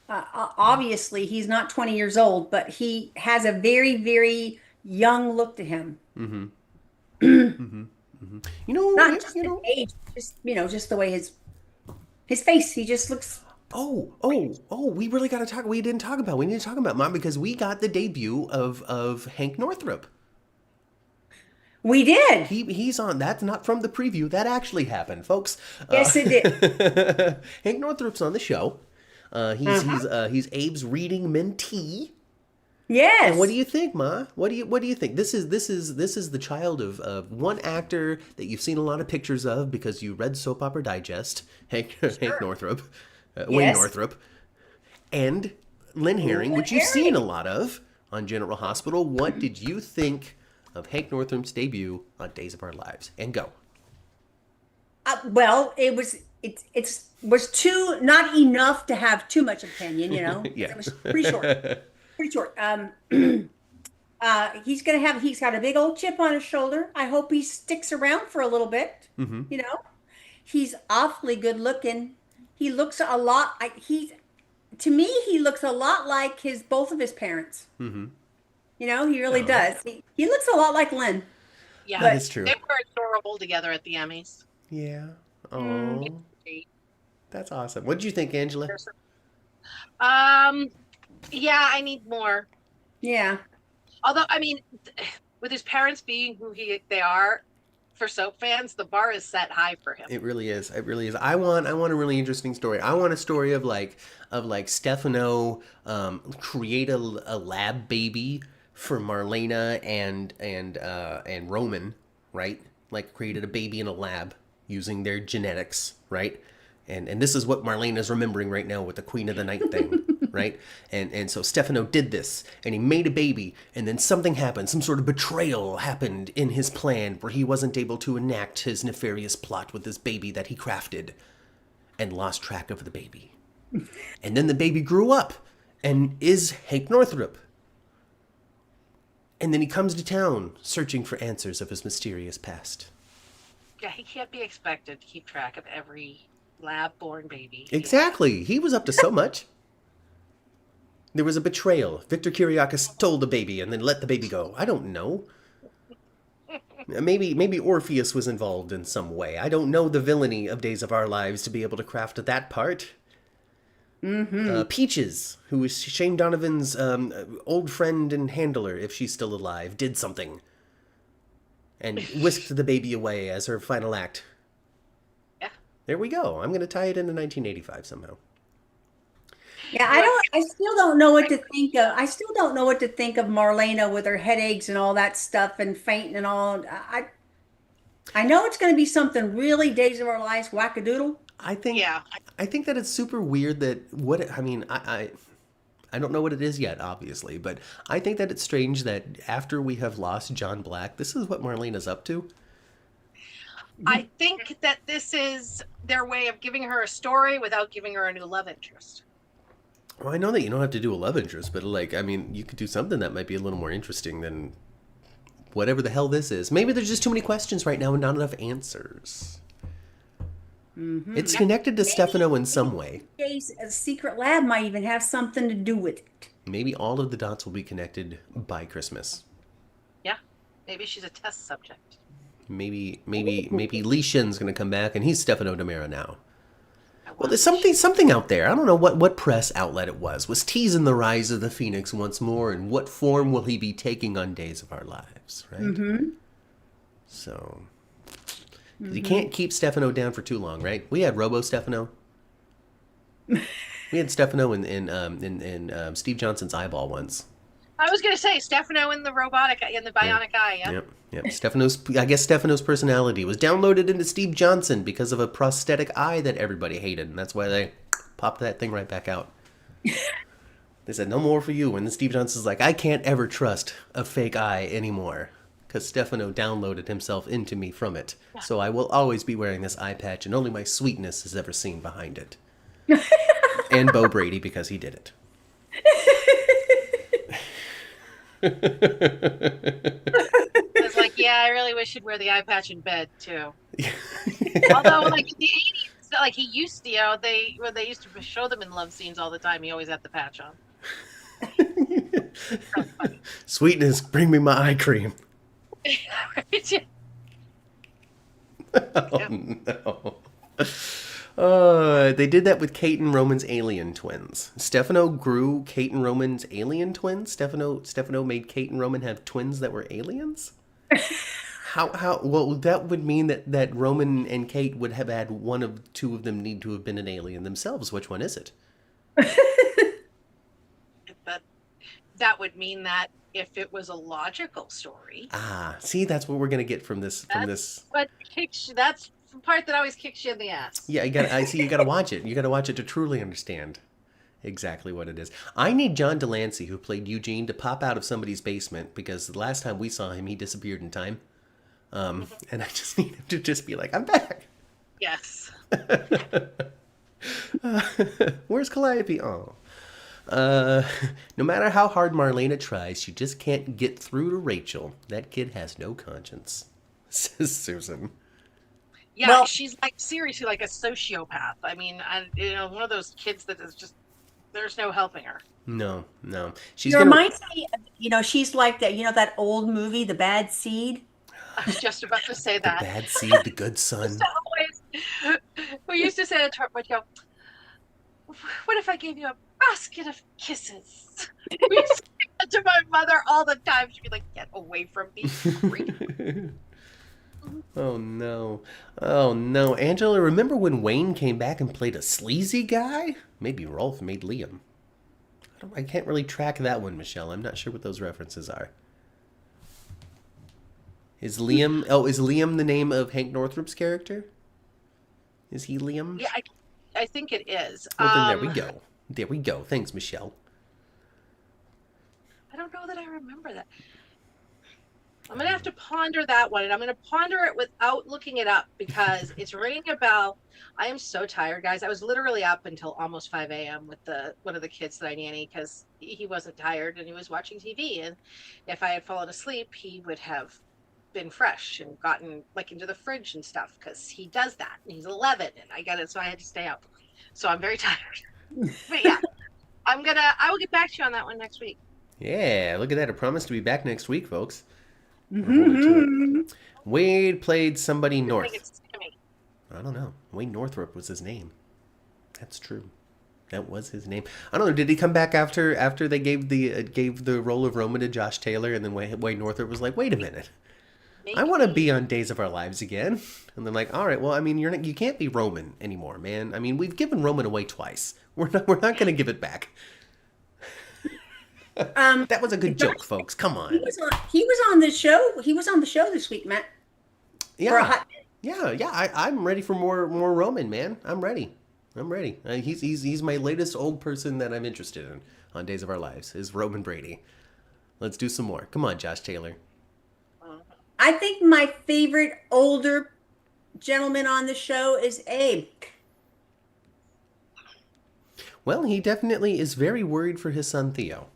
obviously he's not 20 years old, but he has a very, very young look to him. Mm-hmm. Not just his age, just just the way his face. He just looks We really got to talk. We didn't talk about. We need to talk about Mom because we got the debut of Hank Northrup. We did. He's on. That's not from the preview. That actually happened, folks. Yes, it did. Hank Northrup's on the show. He's Abe's reading mentee. Yes. And what do you think, Ma? What do you think? This is the child of one actor that you've seen a lot of pictures of because you read Soap Opera Digest, Hank Northrup, Wayne Yes. Northrup, and Lynn Herring, which you've seen a lot of on General Hospital. What did you think of Hank Northrup's debut on Days of Our Lives? And go. Well, it was too not enough to have too much opinion, you know. Yeah. It was pretty short. Pretty short. He's got a big old chip on his shoulder. I hope he sticks around for a little bit. You know, he's awfully good looking. He looks a lot. To me, he looks a lot like both of his parents. You know, he really does. He looks a lot like Lynn. Yeah, that is true. They were adorable together at the Emmys. Yeah. Oh, that's awesome. What did you think, Angela? Yeah, I need more. Yeah. Although, I mean, with his parents being who they are, for soap fans, the bar is set high for him. It really is. It really is. I want a really interesting story. I want a story of Stefano create a lab baby for Marlena and Roman, right? Like created a baby in a lab using their genetics, right? And this is what Marlena's remembering right now with the Queen of the Night thing, right? And so Stefano did this, and he made a baby, and then something happened. Some sort of betrayal happened in his plan where he wasn't able to enact his nefarious plot with this baby that he crafted and lost track of the baby. And then the baby grew up and is Hank Northrup. And then he comes to town searching for answers of his mysterious past. Yeah, he can't be expected to keep track of every lab-born baby. Exactly. He was up to so much. There was a betrayal. Victor Kiriakis stole the baby and then let the baby go. I don't know. Maybe Orpheus was involved in some way. I don't know the villainy of Days of Our Lives to be able to craft that part. Peaches, who is Shane Donovan's old friend and handler, if she's still alive, did something. And whisked the baby away as her final act. There we go. I'm going to tie it into 1985 somehow. Yeah, I still don't know what to think of. I still don't know what to think of Marlena with her headaches and all that stuff and fainting and all. I know it's going to be something really Days of Our Lives wackadoodle. I think that it's super weird that I don't know what it is yet, obviously, but I think that it's strange that after we have lost John Black, this is what Marlena's up to. I think that this is their way of giving her a story without giving her a new love interest. Well, I know that you don't have to do a love interest, but you could do something that might be a little more interesting than whatever the hell this is. Maybe there's just too many questions right now and not enough answers. It's connected to Stefano in some way. A secret lab might even have something to do with it. Maybe all of the dots will be connected by Christmas. Yeah, maybe she's a test subject. Maybe Li Shin's going to come back, and he's Stefano D'Amara now. Well, there's something out there. I don't know what press outlet it was teasing the rise of the Phoenix once more, and what form will he be taking on Days of Our Lives, right? So, you can't keep Stefano down for too long, right? We had Robo Stefano. We had Stefano in Steve Johnson's eyeball once. I was going to say Stefano in the bionic eye. Yeah. Yep. Stefano's personality was downloaded into Steve Johnson because of a prosthetic eye that everybody hated, and that's why they popped that thing right back out. They said, no more for you. And then Steve Johnson's like, I can't ever trust a fake eye anymore because Stefano downloaded himself into me from it. Yeah. So I will always be wearing this eye patch, and only my sweetness is ever seen behind it. And Bo Brady, because he did it. It's like, yeah, I really wish he'd wear the eye patch in bed too. Although, like in the 80s, like he used to, when they used to show them in love scenes all the time, he always had the patch on. Sweetness, bring me my eye cream. Oh no. They did that with Kate and Roman's alien twins. Stefano grew Kate and Roman's alien twins. Stefano made Kate and Roman have twins that were aliens. Well, that would mean that Roman and Kate would have had one of two of them need to have been an alien themselves. Which one is it? But that would mean that if it was a logical story. Ah, see, that's what we're gonna get from this. That's the part that always kicks you in the ass. Yeah, you gotta watch it. You gotta watch it to truly understand exactly what it is. I need John Delancey, who played Eugene, to pop out of somebody's basement because the last time we saw him, he disappeared in time. And I just need him to just be like, I'm back. Yes. Where's Calliope? Oh. No matter how hard Marlena tries, she just can't get through to Rachel. That kid has no conscience, says Susan. Yeah, well, she's like seriously like a sociopath. I mean, one of those kids that is just, there's no helping her. No. She reminds me of, she's like that, that old movie, The Bad Seed. I was just about to say that. The bad seed, the good son. We used to say that to her, but what if I gave you a basket of kisses? We used to say that to my mother all the time. She'd be like, get away from me. Oh no. Angela, remember when Wayne came back and played a sleazy guy? Maybe Rolf made Liam. I can't really track that one, Michelle. I'm not sure what those references are. Is Liam the name of Hank Northrup's character? Is he Liam? Yeah, I think it is. Well, then there we go. Thanks, Michelle. I don't know that I remember that. I'm going to have to ponder that one, and I'm going to ponder it without looking it up because it's ringing a bell. I am so tired, guys. I was literally up until almost 5 a.m. with one of the kids that I nanny because he wasn't tired and he was watching TV. And if I had fallen asleep, he would have been fresh and gotten like into the fridge and stuff because he does that. And he's 11 and I got it, so I had to stay up. So I'm very tired. But yeah, I will get back to you on that one next week. Yeah, look at that. I promise to be back next week, folks. Mm-hmm. Wade played somebody North. I don't know. Wade Northrop was his name. That's true. That was his name. I don't know. Did he come back after they gave the role of Roman to Josh Taylor, and then Wade Northrop was like, "Wait a minute, I want to be on Days of Our Lives again." And they're like, "All right, well, I mean, you can't be Roman anymore, man. I mean, we've given Roman away twice. We're not going to give it back." That was a good joke, folks. Come on. He was on the show. He was on the show this week, Matt. Yeah. I'm ready for more Roman, man. I'm ready. He's my latest old person that I'm interested in on Days of Our Lives is Roman Brady. Let's do some more. Come on, Josh Taylor. I think my favorite older gentleman on the show is Abe. Well, he definitely is very worried for his son Theo.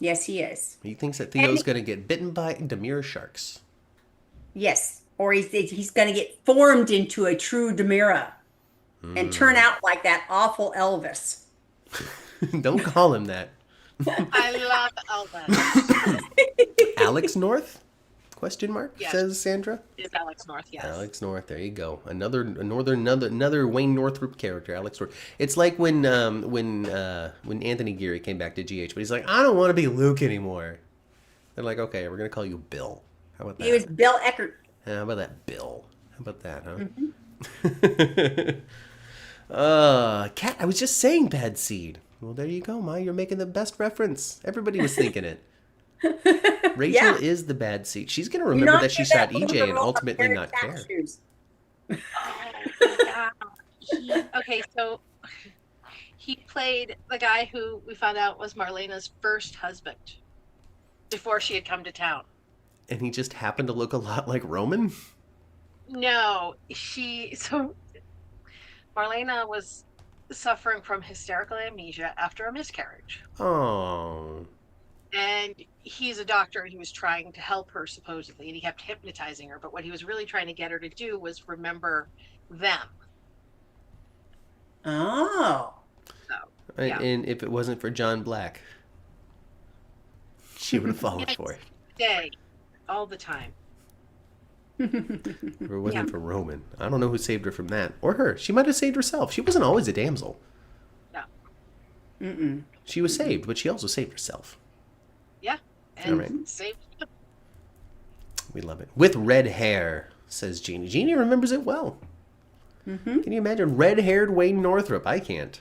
Yes, he is. He thinks that Theo's going to get bitten by Demir sharks. Yes, or he's going to get formed into a true Demira and turn out like that awful Elvis. Don't call him that. I love Elvis. Alex North? Question mark? Yes. Says Sandra. Is Alex North? Yes. Alex North. There you go. Another Wayne Northrop character. Alex North. It's like when Anthony Geary came back to GH, but he's like, I don't want to be Luke anymore. They're like, okay, we're gonna call you Bill. How about that? He was Bill Eckert. How about that, Bill? How about that, huh? Mm-hmm. Kat, I was just saying Bad Seed. Well, there you go, Ma. You're making the best reference. Everybody was thinking it. Rachel is the bad seed. She's going to remember that she shot EJ and ultimately not care. Okay, so he played the guy who we found out was Marlena's first husband before she had come to town. And he just happened to look a lot like Roman? No, Marlena was suffering from hysterical amnesia after a miscarriage. Oh. And he's a doctor and he was trying to help her supposedly, and he kept hypnotizing her, but what he was really trying to get her to do was remember them. Oh. So, yeah. And if it wasn't for John Black, she would have fallen for it. Day, all the time. If it wasn't Yeah. for Roman, I don't know who saved her from that, or her. She might have saved herself. She wasn't always a damsel. Yeah. She was saved, but she also saved herself. Yeah. All And right. save. We love it. With red hair, says Jeannie. Jeannie remembers it well. Can you imagine red-haired Wayne Northrup? I can't.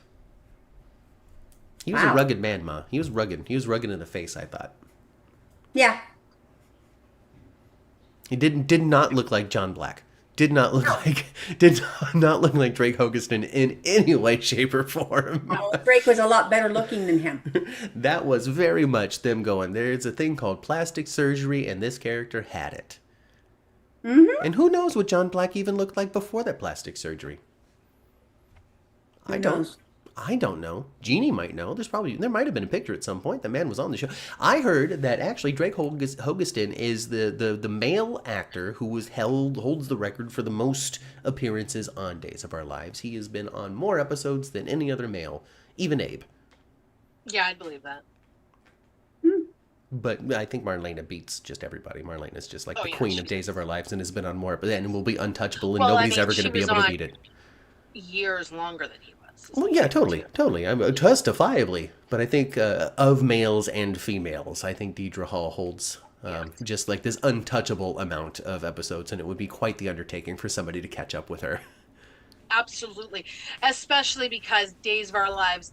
He was a Wow. rugged man, Ma. He was rugged. He was rugged in the face, I thought. Yeah. He did not look like John Black. Did not look like Drake Hogestyn in any way, shape, or form. Well, Drake was a lot better looking than him. That was very much them going, there's a thing called plastic surgery, and this character had it. And who knows what John Black even looked like before that plastic surgery? I don't. knows? I don't know. Jeannie might know. There might have been a picture at some point. The man was on the show. I heard that actually Drake Hogestyn is the male actor who holds the record for the most appearances on Days of Our Lives. He has been on more episodes than any other male, even Abe. Yeah, I'd believe that. But I think Marlena beats just everybody. Marlena is just like the Yeah, queen of she Days of Our Lives and has been on more, and will be untouchable, and Well, I nobody's mean, ever going she to be was able to on beat it. years longer than he was. Well, yeah, totally. I'm justifiably, but I think of males and females, I think Deidre Hall holds just like this untouchable amount of episodes, and it would be quite the undertaking for somebody to catch up with her. Absolutely. Especially because Days of Our Lives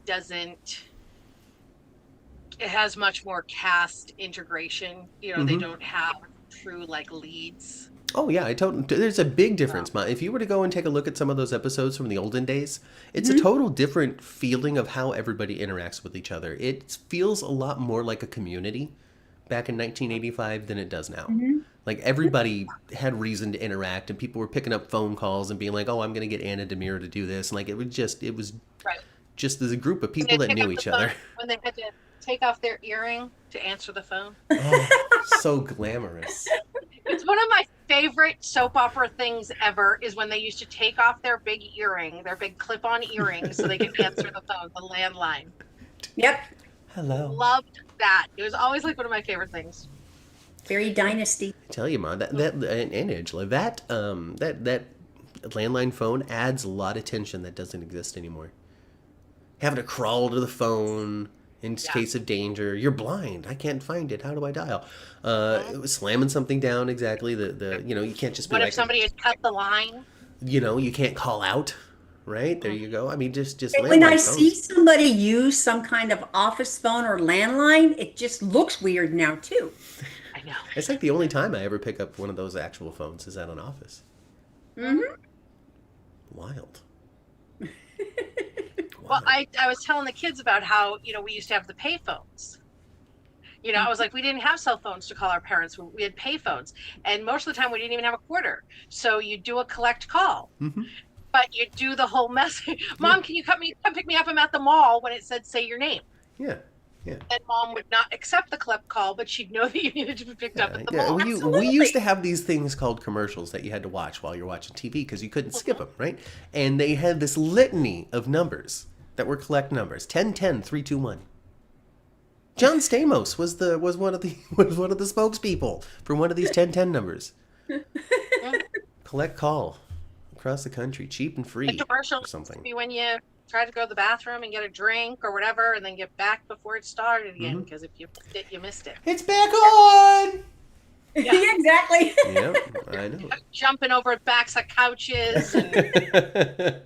it has much more cast integration. You know, they don't have true like leads. Oh yeah, there's a big difference, Ma. If you were to go and take a look at some of those episodes from the olden days, it's a total different feeling of how everybody interacts with each other. It feels a lot more like a community back in 1985 than it does now. Like everybody had reason to interact, and people were picking up phone calls and being like, "Oh, I'm going to get Anna Demir to do this." And like it was Right. just as a group of people that Pick knew up each the phone other. when they had to take off their earring to answer the phone. Oh, so glamorous. It's one of my favorite soap opera things ever is when they used to take off their big clip-on earring so they could answer the phone, the landline. Yep. Hello. Loved that. It was always like one of my favorite things. Very dynasty. I tell you, Ma, that and Angela, that landline phone adds a lot of tension that doesn't exist anymore. Having to crawl to the phone in case of danger. You're blind. I can't find it. How do I dial? Slamming something down. Exactly. You can't just be What like, if somebody had cut the line? you can't call out. Right there you go. I mean, just When I landline see phones. somebody use some kind of office phone or landline, it just looks weird now too. I know. It's like the only time I ever pick up one of those actual phones is at an office. Wild. Well, I was telling the kids about how, we used to have the pay phones. I was like, we didn't have cell phones to call our parents. We had pay phones. And most of the time we didn't even have a quarter. So you do a collect call. But you do the whole message. Mom, can you come pick me up? I'm at the mall when it said, say your name. Yeah. Yeah. And Mom would not accept the collect call, but she'd know that you needed to be picked up at the mall. We used to have these things called commercials that you had to watch while you're watching TV because you couldn't skip them, right? And they had this litany of numbers that were collect numbers: 1010 321. John Stamos was one of the spokespeople for one of these 1010 numbers. Collect call across the country, cheap and free. The commercials or something. be when you try to go to the bathroom and get a drink or whatever, and then get back before it started again. Because if you missed it, you missed it. It's back on. Yeah. Yeah, exactly. Yeah, I know. Jumping over backs of couches. And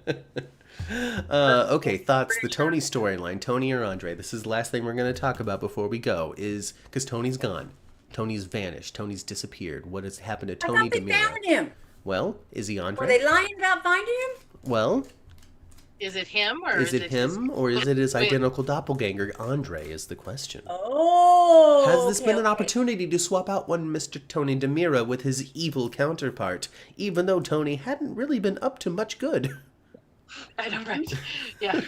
Okay, thoughts. The Tony storyline, Tony or Andre. This is the last thing we're going to talk about before we go. Is because Tony's gone, Tony's vanished, Tony's disappeared. What has happened to I Tony thought they DeMiro? found him. Well, is he Were Andre? they lying about finding him? Well, is it him or is it him or is it his Wait. identical doppelganger Andre? Is the question. Oh. Has this been an okay. opportunity to swap out one Mr. Tony DeMiro with his evil counterpart, even though Tony hadn't really been up to much good? I know, right? Yeah.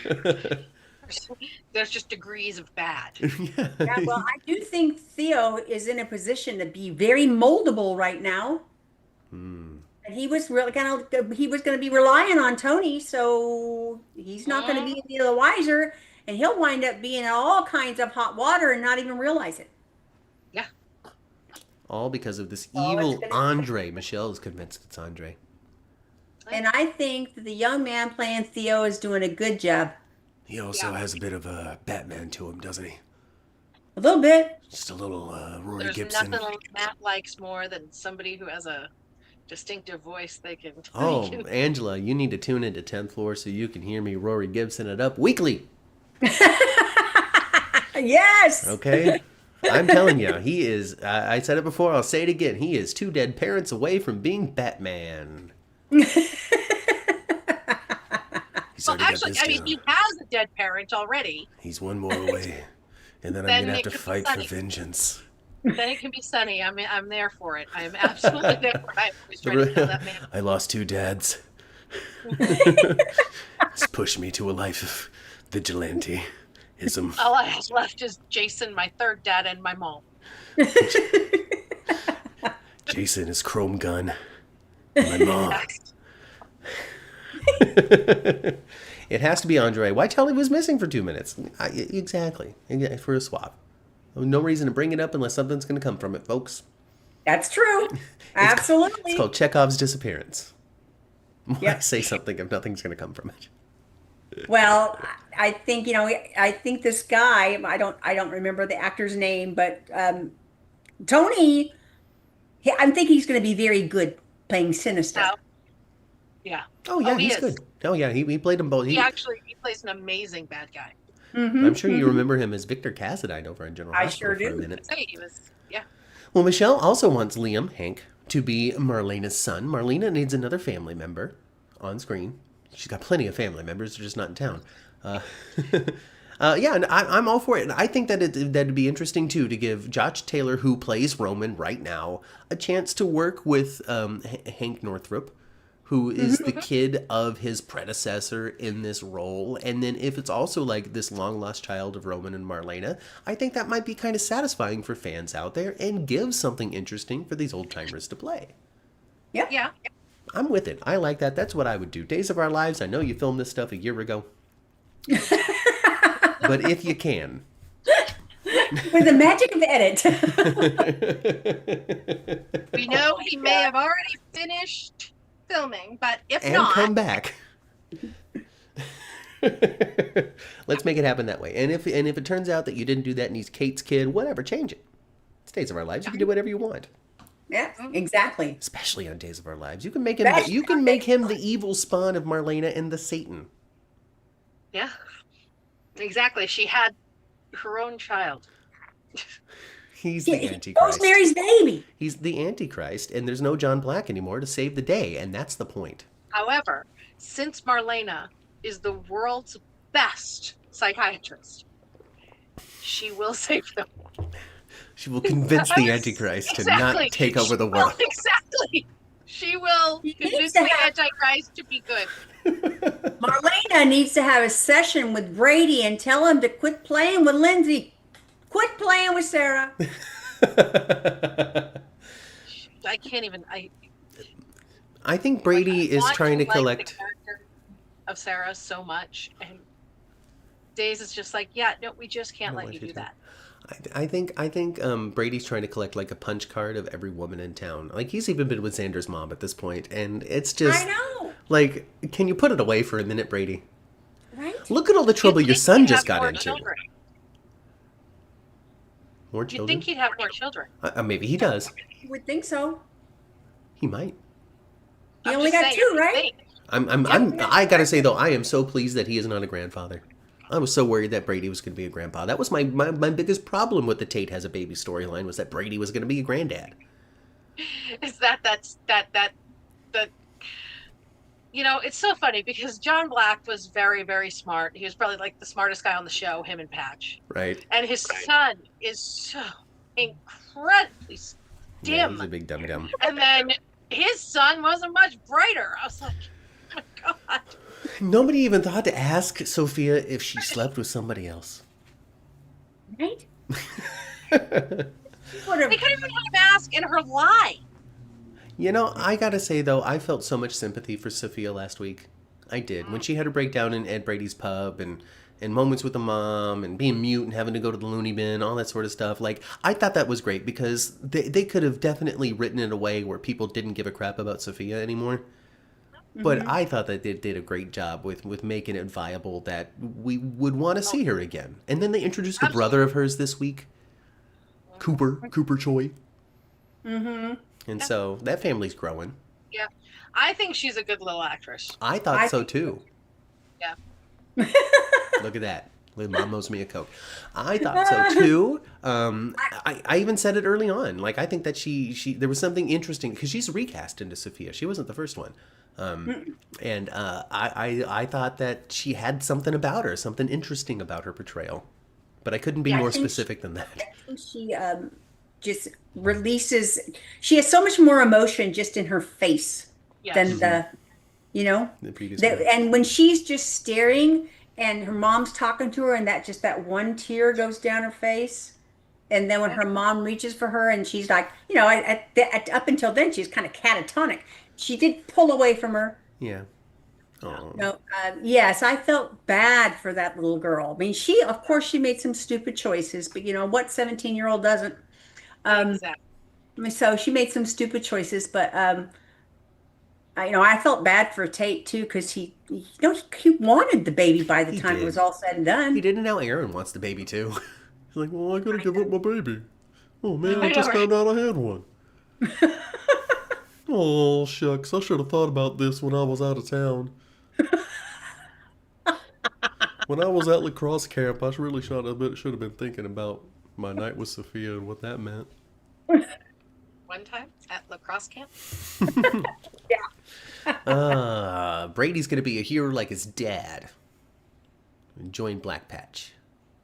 There's just degrees of bad. Yeah, well, I do think Theo is in a position to be very moldable right now. And he was really he was going to be relying on Tony, so he's not going to be any the wiser, and he'll wind up being in all kinds of hot water and not even realize it. Yeah. All because of this Oh, it's evil gonna. Andre. Michelle is convinced it's Andre. And I think that the young man playing Theo is doing a good job. He also has a bit of a Batman to him, doesn't he? A little bit. Just a little Rory There's Gibson. nothing Matt likes more than somebody who has a distinctive voice they can. Oh, Angela, you need to tune into 10th Floor so you can hear me Rory Gibson it up weekly. Yes. Okay? I'm telling you, he is, I said it before, I'll say it again, he is 2 dead parents away from being Batman. He's Well, already got actually, this I mean, down. he has a dead parent already. He's one more away. And then I'm Then going to have it to could be fight for funny. vengeance. Then it can be sunny. I'm there for it. I'm absolutely there for it. I'm always trying to kill that man. I lost 2 dads. It's pushed me to a life of vigilanteism. All I have left is Jason, my third dad, and my mom. Jason, his chrome gun. My mom. It has to be Andre. Why tell he was missing for 2 minutes? Exactly. For a swap. No reason to bring it up unless something's going to come from it, folks. That's true. Absolutely. It's called Chekhov's disappearance. Why Yep. say something if nothing's going to come from it? Well, I think, I think this guy, I don't remember the actor's name, but Tony, I think he's going to be very good playing Sinister. Now, yeah. Oh, yeah, he he's is. good. Oh, yeah, he played them both. He plays an amazing bad guy. I'm sure you remember him as Victor Cassadine over in General I Hospital sure for a do. minute. Hey, he was, yeah. Well, Michelle also wants Liam, Hank, to be Marlena's son. Marlena needs another family member on screen. She's got plenty of family members, they're just not in town. Yeah, and I'm all for it. And I think that that'd be interesting, too, to give Josh Taylor, who plays Roman right now, a chance to work with Hank Northrup, who is the kid of his predecessor in this role. And then if it's also like this long-lost child of Roman and Marlena, I think that might be kind of satisfying for fans out there and give something interesting for these old-timers to play. Yep. Yeah. I'm with it. I like that. That's what I would do. Days of Our Lives, I know you filmed this stuff a year ago. But if you can. With the magic of edit. We know he may have already finished filming, but if And not, come back. Let's make it happen that way. And if it turns out that you didn't do that and he's Kate's kid, whatever, change it. It's Days of Our Lives. You can do whatever you want. Yeah, exactly. Especially on Days of Our Lives. You can make him the evil spawn of Marlena and the Satan. yeah, exactly. She had her own child. He's the He Antichrist. Rosemary's Baby. He's the Antichrist, and there's no John Black anymore to save the day, and that's the point. However, since Marlena is the world's best psychiatrist, she will save them. She will convince the Antichrist to not take over the world. Exactly. She will She convince needs to the have- Antichrist to be good. Marlena needs to have a session with Brady and tell him to quit playing with Lindsay. Quit playing with Sarah. I can't even. I think Brady is want trying to like collect. the character of Sarah so much, and Days is just like, yeah, no, we just can't let you do that. I think Brady's trying to collect like a punch card of every woman in town. Like he's even been with Xander's mom at this point, and it's just I know, like, can you put it away for a minute, Brady? right? Look at all the trouble You'd your think son he'd just have got more into. children. More You'd children? think he'd have more children. Maybe he does. You would think so. He might. He I'm only just got saying, two, you'd right? think. I gotta say though, I am so pleased that he is not a grandfather. I was so worried that Brady was going to be a grandpa. That was my biggest problem with the Tate has a baby storyline, was that Brady was going to be a granddad. Is that it's so funny because John Black was very, very smart. He was probably like the smartest guy on the show, him and Patch. Right. And his son is so incredibly Yeah, dim. he's a big dum-dum. And then his son wasn't much brighter. I was like, oh my God. Nobody even thought to ask Sophia if she slept with somebody else. Right? They couldn't even have him ask in her lie. You know, I gotta say though, I felt so much sympathy for Sophia last week. I did. When she had her breakdown at Brady's pub and and moments with the mom and being mute and having to go to the loony bin, all that sort of stuff. Like, I thought that was great because they could have definitely written it a way where people didn't give a crap about Sophia anymore. But I thought that they did a great job with making it viable that we would want to see her again. And then they introduced a brother of hers this week, Cooper Choi. And so that family's growing. Yeah. I think she's a good little actress. I thought so too. Yeah. Look at that. Mom owes me a Coke. I thought so too. I even said it early on. Like, I think that she there was something interesting because she's recast into Sophia. She wasn't the first one. And I thought that she had something about her, something interesting about her portrayal. But I couldn't be more specific than that. I think she just releases, she has so much more emotion just in her face than the previous and when she's just staring and her mom's talking to her and that one tear goes down her face, and then when her mom reaches for her and she's like, up until then she's kind of catatonic. She did pull away from her. Yeah. Oh. No, yes, I felt bad for that little girl. I mean, of course she made some stupid choices, but what 17-year-old doesn't? Exactly. So she made some stupid choices, but I felt bad for Tate too because he wanted the baby by the time it was all said and done. He did, and now Aaron wants the baby too. He's like, well, I gotta give up my baby. Oh man, I just found out I had one. Oh shucks, I should have thought about this when I was out of town. When I was at lacrosse camp, I really should have been thinking about my night with Sophia and what that meant. One time at lacrosse camp. Brady's gonna be a hero like his dad. And join Black Patch.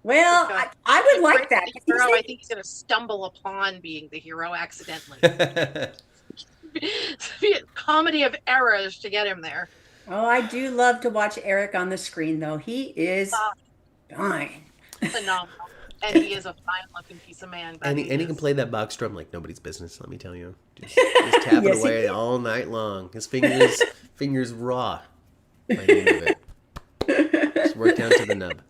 Well, I would like that. Hero, I think he's gonna stumble upon being the hero accidentally. Be a comedy of errors to get him there. Oh, I do love to watch Eric on the screen, though. He is fine. Phenomenal. And he is a fine-looking piece of man. And he can play that box drum like nobody's business, let me tell you. Just tapping away all night long. His fingers raw by the end of it. Just work down to the nub.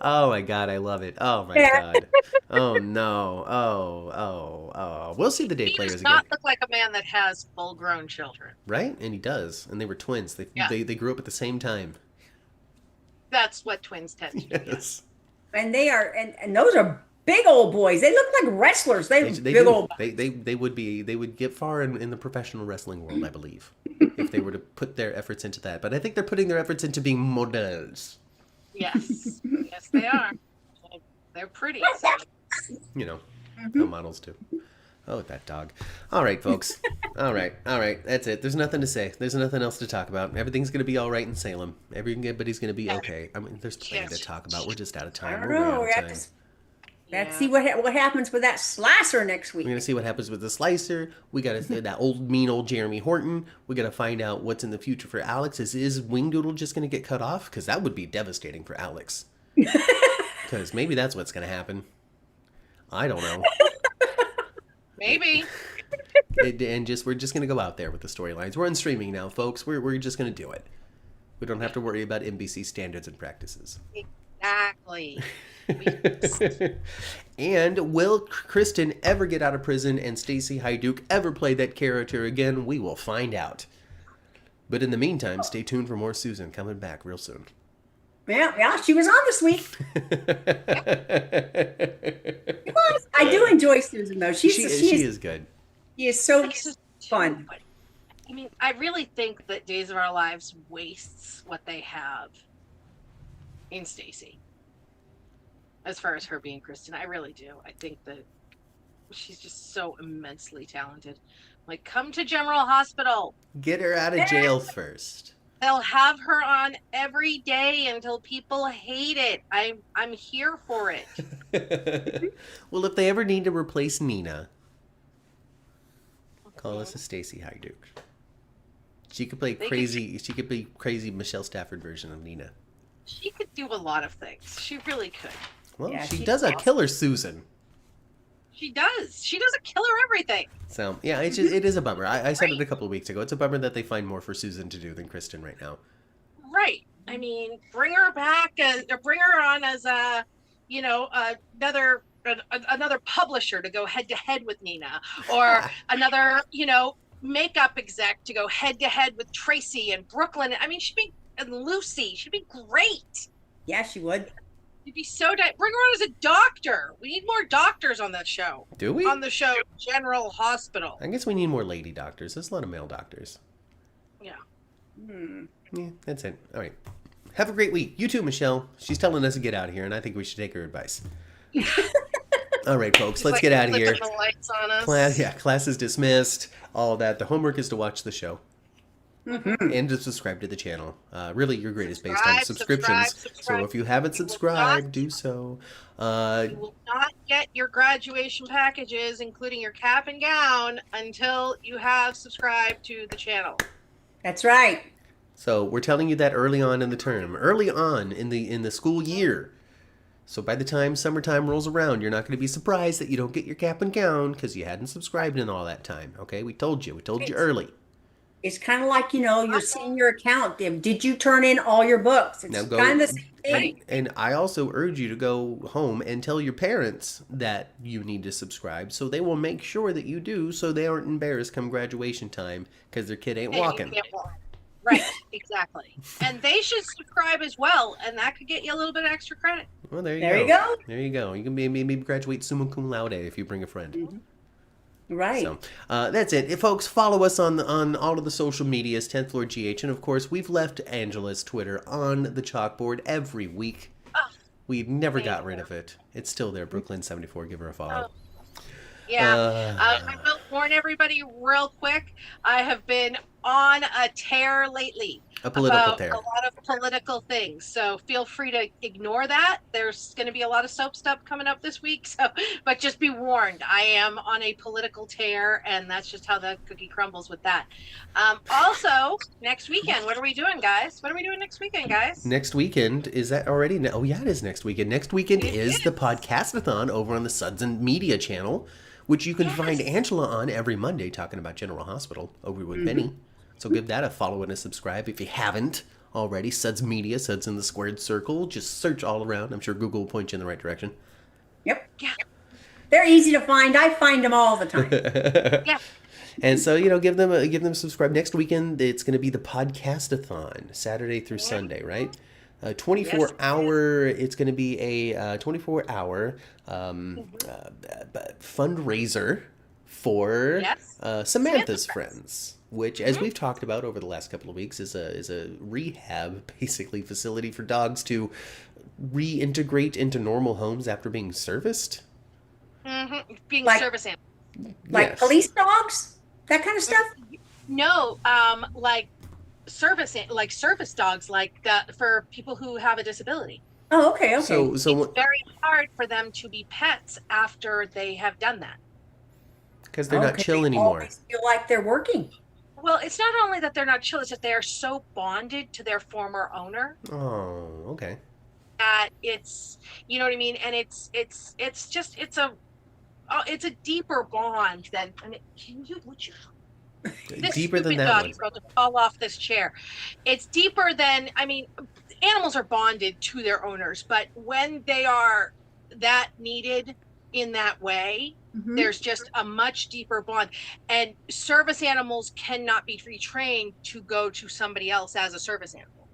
Oh my God, I love it. Oh my God. Oh no. Oh. We'll see the day players again. He does not look like a man that has full-grown children. Right? And he does. And they were twins. They grew up at the same time. That's what twins tend to do. Yes. And they are, and those are big old boys. They look like wrestlers. They big old. They would get far in the professional wrestling world, I believe, if they were to put their efforts into that. But I think they're putting their efforts into being models. Yes, yes, they are. They're pretty. So. No models too. Oh, that dog. All right, folks. All right. That's it. There's nothing to say. There's nothing else to talk about. Everything's going to be all right in Salem. Everybody's going to be okay. I mean, there's plenty to talk about. We're just out of time. I don't know. Let's see what happens with that slicer next week. We're going to see what happens with the slicer. We got to that mean old Jeremy Horton. We got to find out what's in the future for Alex. Is Wingdoodle just going to get cut off? Because that would be devastating for Alex. Because maybe that's what's going to happen. I don't know. Maybe. And we're just gonna go out there with the storylines. We're on streaming now, folks. We're just gonna do it. We don't have to worry about NBC standards and practices. Exactly. And will Kristen ever get out of prison and Stacey Hyduke ever play that character again? We will find out. But in the meantime, stay tuned for more Susan coming back real soon. Yeah, she was on this week. I do enjoy Susan though. She is good. She is so fun. I mean, I really think that Days of Our Lives wastes what they have in Stacey. As far as her being Kristen, I really do. I think that she's just so immensely talented. Like, come to General Hospital. Get her out of jail first. They'll have her on every day until people hate it. I'm here for it. Well, if they ever need to replace Nina, call us a Stacey Hyduke. She could play crazy. She could be crazy Michelle Stafford version of Nina. She could do a lot of things. She really could. Well, yeah, she does awesome. A killer Susan. She does. She does a killer everything. So yeah, it is a bummer. I said it a couple of weeks ago. It's a bummer that they find more for Susan to do than Kristen right now. Right. I mean, bring her back or bring her on as a, another publisher to go head to head with Nina, or another, makeup exec to go head to head with Tracy and Brooklyn. I mean, and Lucy. She'd be great. Yeah, she would. You'd be so bring her on as a doctor. We need more doctors on that show. Do we? On the show General Hospital. I guess we need more lady doctors. There's a lot of male doctors. Yeah. Yeah, that's it. All right. Have a great week. You too, Michelle. She's telling us to get out of here, and I think we should take her advice. All right, folks, let's get out of here. The lights on us. Class is dismissed. All that. The homework is to watch the show. And to subscribe to the channel. Really, your grade is based on subscriptions. Subscribe. So if you haven't subscribed, do so. You will not get your graduation packages, including your cap and gown, until you have subscribed to the channel. That's right. So we're telling you that early on in the term, early on in the school year. So by the time summertime rolls around, you're not going to be surprised that you don't get your cap and gown because you hadn't subscribed in all that time. Okay, we told you early. It's kind of like, your senior account. Did you turn in all your books? It's kind of the same thing. And I also urge you to go home and tell your parents that you need to subscribe so they will make sure that you do so they aren't embarrassed come graduation time because their kid ain't walking. Right, exactly. And they should subscribe as well, and that could get you a little bit of extra credit. Well, there you go. There you go. You can maybe graduate summa cum laude if you bring a friend. Mm-hmm. Right. So that's it. If folks, follow us on all of the social medias, 10th Floor GH, and of course we've left Angela's Twitter on the chalkboard every week. We've never got rid of it. It's still there. Brooklyn74. Give her a follow. Yeah. I will warn everybody real quick. I have been on a tear lately. A political tear. A lot of political things. So feel free to ignore that. There's going to be a lot of soap stuff coming up this week. But just be warned, I am on a political tear, and that's just how the cookie crumbles with that. Also, next weekend, what are we doing, guys? What are we doing next weekend, guys? Next weekend, is that already? Oh, yeah, it is next weekend. Next weekend is the Podcastathon over on the Suds and Media channel, which you can find Angela on every Monday talking about General Hospital over with Benny. So give that a follow and a subscribe if you haven't already. Suds Media, Suds in the Squared Circle. Just search all around. I'm sure Google will point you in the right direction. Yep. Yeah. They're easy to find. I find them all the time. Yeah. And so, give them a subscribe. Next weekend, it's going to be the Podcastathon, Saturday through Sunday, right? 24-hour. It's going to be a 24-hour fundraiser for Samantha's friends. Which, as we've talked about over the last couple of weeks, is a rehab, basically, facility for dogs to reintegrate into normal homes after being serviced. Being service animals. Like police dogs? That kind of stuff? No, like service dogs, for people who have a disability. Oh, okay. So it's very hard for them to be pets after they have done that. Because they're not chill anymore. They feel like they're working. Well, it's not only that they're not chill, it's that they are so bonded to their former owner. Oh, okay. That it's, you know what I mean? And it's a deeper bond than, deeper than that one. Is about to fall off this chair. It's deeper than, animals are bonded to their owners, but when they are that needed in that way, there's just a much deeper bond. And service animals cannot be retrained to go to somebody else as a service animal.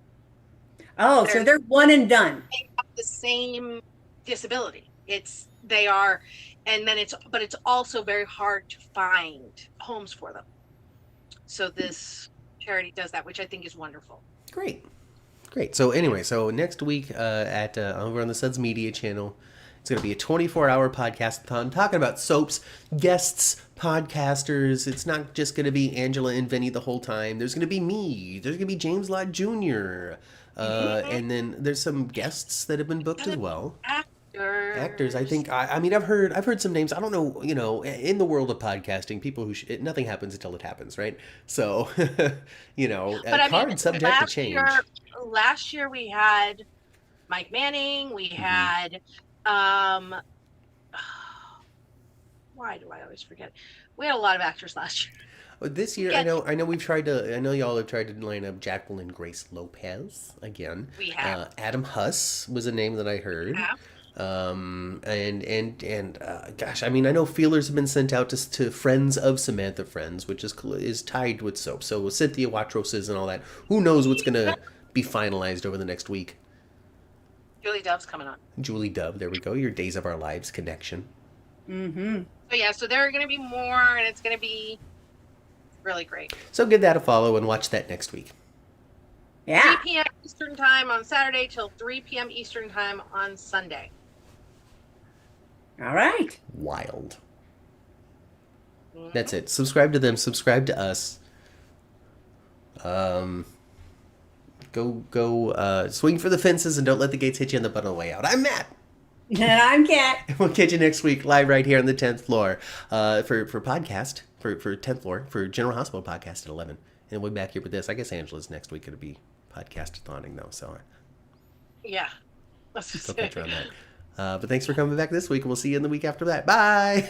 Oh, so they're one and done. They have the same disability. But it's also very hard to find homes for them. So this charity does that, which I think is wonderful. Great. So anyway, next week at over on the Suds Media channel, it's going to be a 24-hour podcast-a-thon talking about soaps, guests, podcasters. It's not just going to be Angela and Vinny the whole time. There's going to be me. There's going to be James Lott Jr. And then there's some guests that have been booked as well. Actors. I think. I've heard some names. I don't know. In the world of podcasting, people who nothing happens until it happens, right? So, cards subject to change. Last year we had Mike Manning. We had. Why do I always forget? We had a lot of actors last year. This year, Yeah, I know we've tried to. I know y'all have tried to line up Jacqueline Grace Lopez again. we have. Adam Huss was a name that I heard. Yeah. Gosh, I mean, I know feelers have been sent out to Friends of Samantha Friends, which is tied with soap. So Cynthia Watroses and all that. Who knows what's gonna be finalized over the next week? Julie Dove's coming on. Julie Dove, there we go. Your Days of Our Lives connection. Mm-hmm. So yeah, so there are going to be more, and it's going to be really great. So give that a follow and watch that next week. Yeah. 3 p.m. Eastern time on Saturday till 3 p.m. Eastern time on Sunday. All right. Wild. Mm-hmm. That's it. Subscribe to them. Subscribe to us. Go swing for the fences and don't let the gates hit you on the butt on the way out. I'm Matt. And I'm Kat. We'll catch you next week live right here on the 10th floor for podcast, for 10th floor, for General Hospital podcast at 11. And we'll be back here with this. I guess Angela's next week. It'll be podcast-a-thoning, though, so Yeah. go catch her on that. But thanks for coming back this week, and we'll see you in the week after that. Bye!